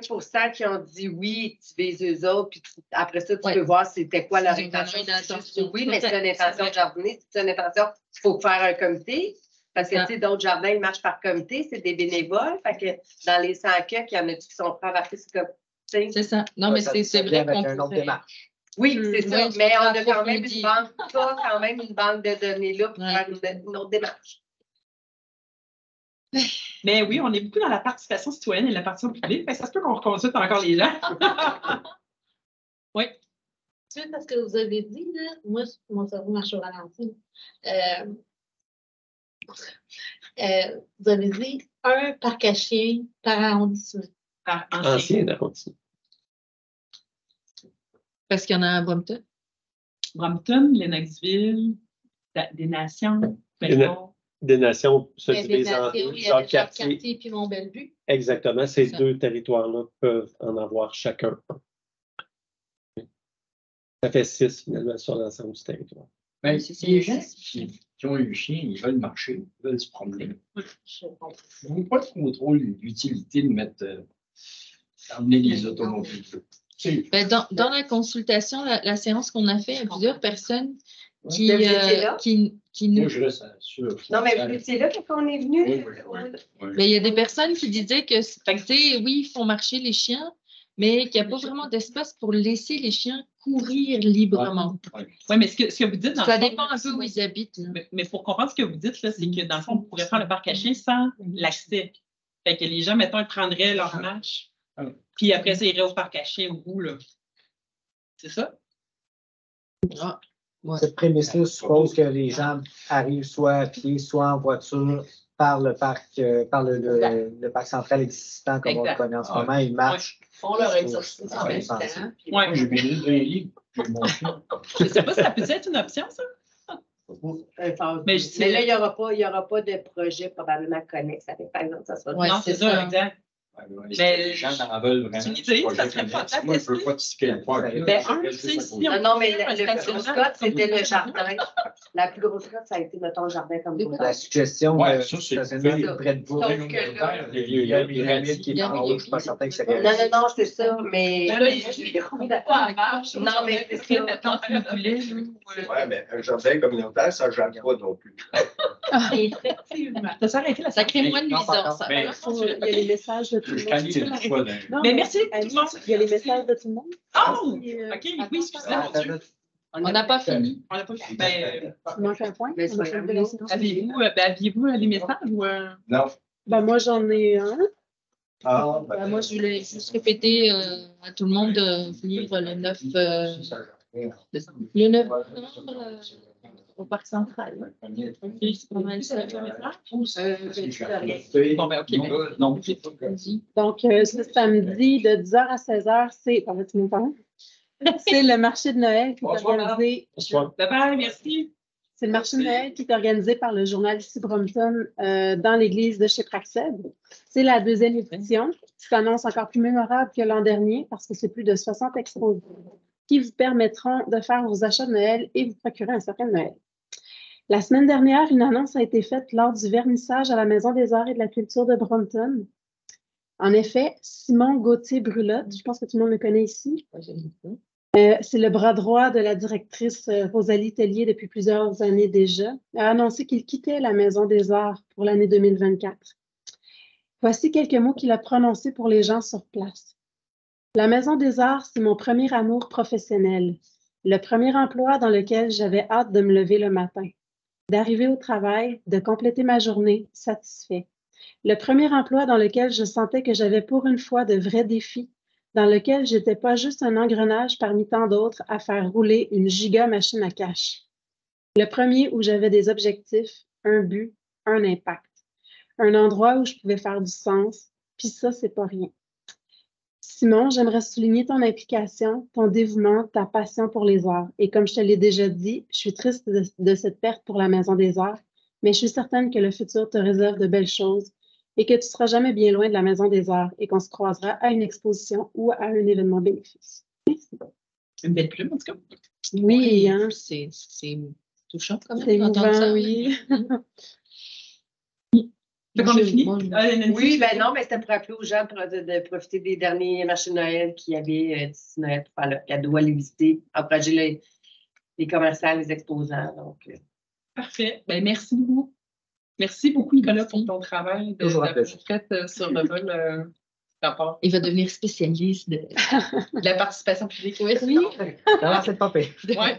qui ont dit oui, tu vises eux autres, puis après ça, tu Ouais. peux voir c'était quoi leur Ils ont intention. vraiment une C'est juste intention. oui, mais c'est une C'est intention vrai. de jardiner, c'est une intention, il faut faire un comité. Parce que, Ça. tu sais, d'autres jardins, ils marchent par comité, c'est des bénévoles. Fait que dans les 100 cas, il y en a qui sont prêts à embarquer sur comité. C'est ça. Non, mais c'est vrai avec qu'on un autre pourrait. démarche. Oui, c'est ça. Oui, Mais on a faut quand même approfondir. quand même une banque de données là pour Ouais. faire une autre démarche. Mais oui, on est beaucoup dans la participation citoyenne et la participation publique. Fait que ça se peut qu'on reconsulte encore les gens. Oui. Suite à ce que vous avez dit, là, moi, mon cerveau marche au ralenti. Vous avez dit un parc à chiens par arrondissement. Ancien arrondissement. Parce qu'il y en a à Brompton. Brompton, Lennoxville, des Nations, Belmont. Des nations se Il y avait divisent en Nation, deux. il y avait Jacques-Cartier. Jacques-Cartier puis Mont-Bellevue. Exactement. Ces Ça. deux territoires-là peuvent en avoir chacun un. Ça fait 6 finalement sur l'ensemble du territoire. Ben, C'est les ça. gens qui ont eu le chien, ils veulent marcher, ils veulent se promener. Je ne vois pas trop l'utilité de mettre emmener les automobiles. Ben, dans la consultation, la séance qu'on a fait, il y a plusieurs personnes qui Vous étiez là? nous. Moi, je reste sûr. Non, mais vous étiez là quand on est venu? Oui. Ben, il y a des personnes qui disaient que, fait que, tu sais, oui, ils font marcher les chiens, mais qu'il n'y a pas vraiment d'espace pour laisser les chiens courir librement. Oui, mais ce que vous dites, dans Ça le fond, dépend un peu où ils habitent. Là. mais pour comprendre ce que vous dites, là, c'est que dans le fond, on pourrait faire le parc à chiens sans l'accès. Fait que les gens, mettons, ils prendraient leur marche, puis après ça, ils iraient au parc à chiens au bout, là. C'est ça? Ah. Cette prémisse-là suppose que les gens arrivent soit à pied, soit en voiture par le parc, le parc central existant comme on le connaît en ce moment. Ils marchent. Font leur exercice en même temps. puis- Ouais. J'ai mis le livre. J'ai mon chien. Je ne sais pas si ça peut être une option, ça. Mais je Mais là, il n'y aura pas de projet probablement connexe avec, par exemple, ça sera Ouais, non, c'est c'est ça, ça. exact. Mais les gens en veulent vraiment. C'est une idée, Projet ça serait connexe. pas- Moi, je ne veux pas tiquer le poids. Ben, tu sais, si on Non, mais fait un le stationnement, Scott, c'était le jardin. La plus grosse cote, ça a été, mettons, le jardin comme ça. La suggestion Ouais, de ça, c'est stationnement près de vous. Sauf Il que là- Il y a un pyramide qui est en haut, je ne suis pas certain que c'est réaliste. Non, c'est ça, mais. Ben là, je suis pas à marche. Non, mais c'est ça. Ouais, mais un jardin communautaire, ça ne gère pas non plus. Effectivement. Ça s'est arrêté la Ça crée moins de Non, pas nuisance. encore. ça Mais- va. Il y a les messages de tout le Quand monde. il y a du poids dans Non, Mais merci, tout Alice, le monde. il y a les messages de tout le monde. Oh! Puis, OK, oui, excusez-moi, mon Dieu. On n'a pas fini. On n'a pas fini. Ben, il manque un point. Mais On a c'est fait pas de la séance. aviez-vous les messages ou. Non. Ben, moi, j'en ai un. Ah, Ben, moi, je voulais juste répéter à tout le monde de venir le 9 décembre. Le 9 décembre au Parc Central. C'est pas mal ça. Bon, ben, OK. Non. Vas-y. Donc, ce samedi, de 10h à 16h, c'est. Pardon, tu me parles? C'est le marché de Noël qui est organisé. Bye-bye, merci. C'est le marché de Noël qui est organisé par le journal ici Brompton dans l'église de chez Praxed. C'est la 2e édition qui s'annonce encore plus mémorable que l'an dernier parce que c'est plus de 60 exposants qui vous permettront de faire vos achats de Noël et vous procurer un sapin de Noël. La semaine dernière, une annonce a été faite lors du vernissage à la Maison des Arts et de la Culture de Brompton. En effet, Simon Gauthier-Brulotte, je pense que tout le monde le connaît ici, c'est le bras droit de la directrice Rosalie Tellier depuis plusieurs années déjà, a annoncé qu'il quittait la Maison des Arts pour l'année 2024. Voici quelques mots qu'il a prononcés pour les gens sur place. La Maison des Arts, c'est mon premier amour professionnel, le premier emploi dans lequel j'avais hâte de me lever le matin, d'arriver au travail, de compléter ma journée satisfait. Le premier emploi dans lequel je sentais que j'avais pour une fois de vrais défis, dans lequel je n'étais pas juste un engrenage parmi tant d'autres à faire rouler une giga machine à cash. Le premier où j'avais des objectifs, un but, un impact. Un endroit où je pouvais faire du sens, puis ça, c'est pas rien. Simon, j'aimerais souligner ton implication, ton dévouement, ta passion pour les arts. Et comme je te l'ai déjà dit, je suis triste de cette perte pour la Maison des Arts, mais je suis certaine que le futur te réserve de belles choses et que tu ne seras jamais bien loin de la Maison des Arts et qu'on se croisera à une exposition ou à un événement bénéfice. Merci. Une belle plume, en tout cas. Oui, hein? C'est touchant quand même C'est d'entendre émouvant, ça. oui. Fait qu'on a fini? Oui, ben non, mais c'était pour rappeler aux gens de profiter des derniers marchés de Noël qu'il y avait d'ici Noël pour faire leur cadeau, aller visiter, encourager les commerçants, les exposants. Donc, Parfait. Ben, merci beaucoup. Merci beaucoup, Nicolas, pour ton travail Toujours un d'avoir plaisir. fait sur le vol rapport. Il va devenir spécialiste de La participation publique. oui. Non, c'est pas pire. Ouais.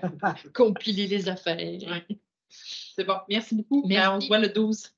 compiler les affaires. Ouais. C'est bon. Merci beaucoup. Merci. On se voit le 12.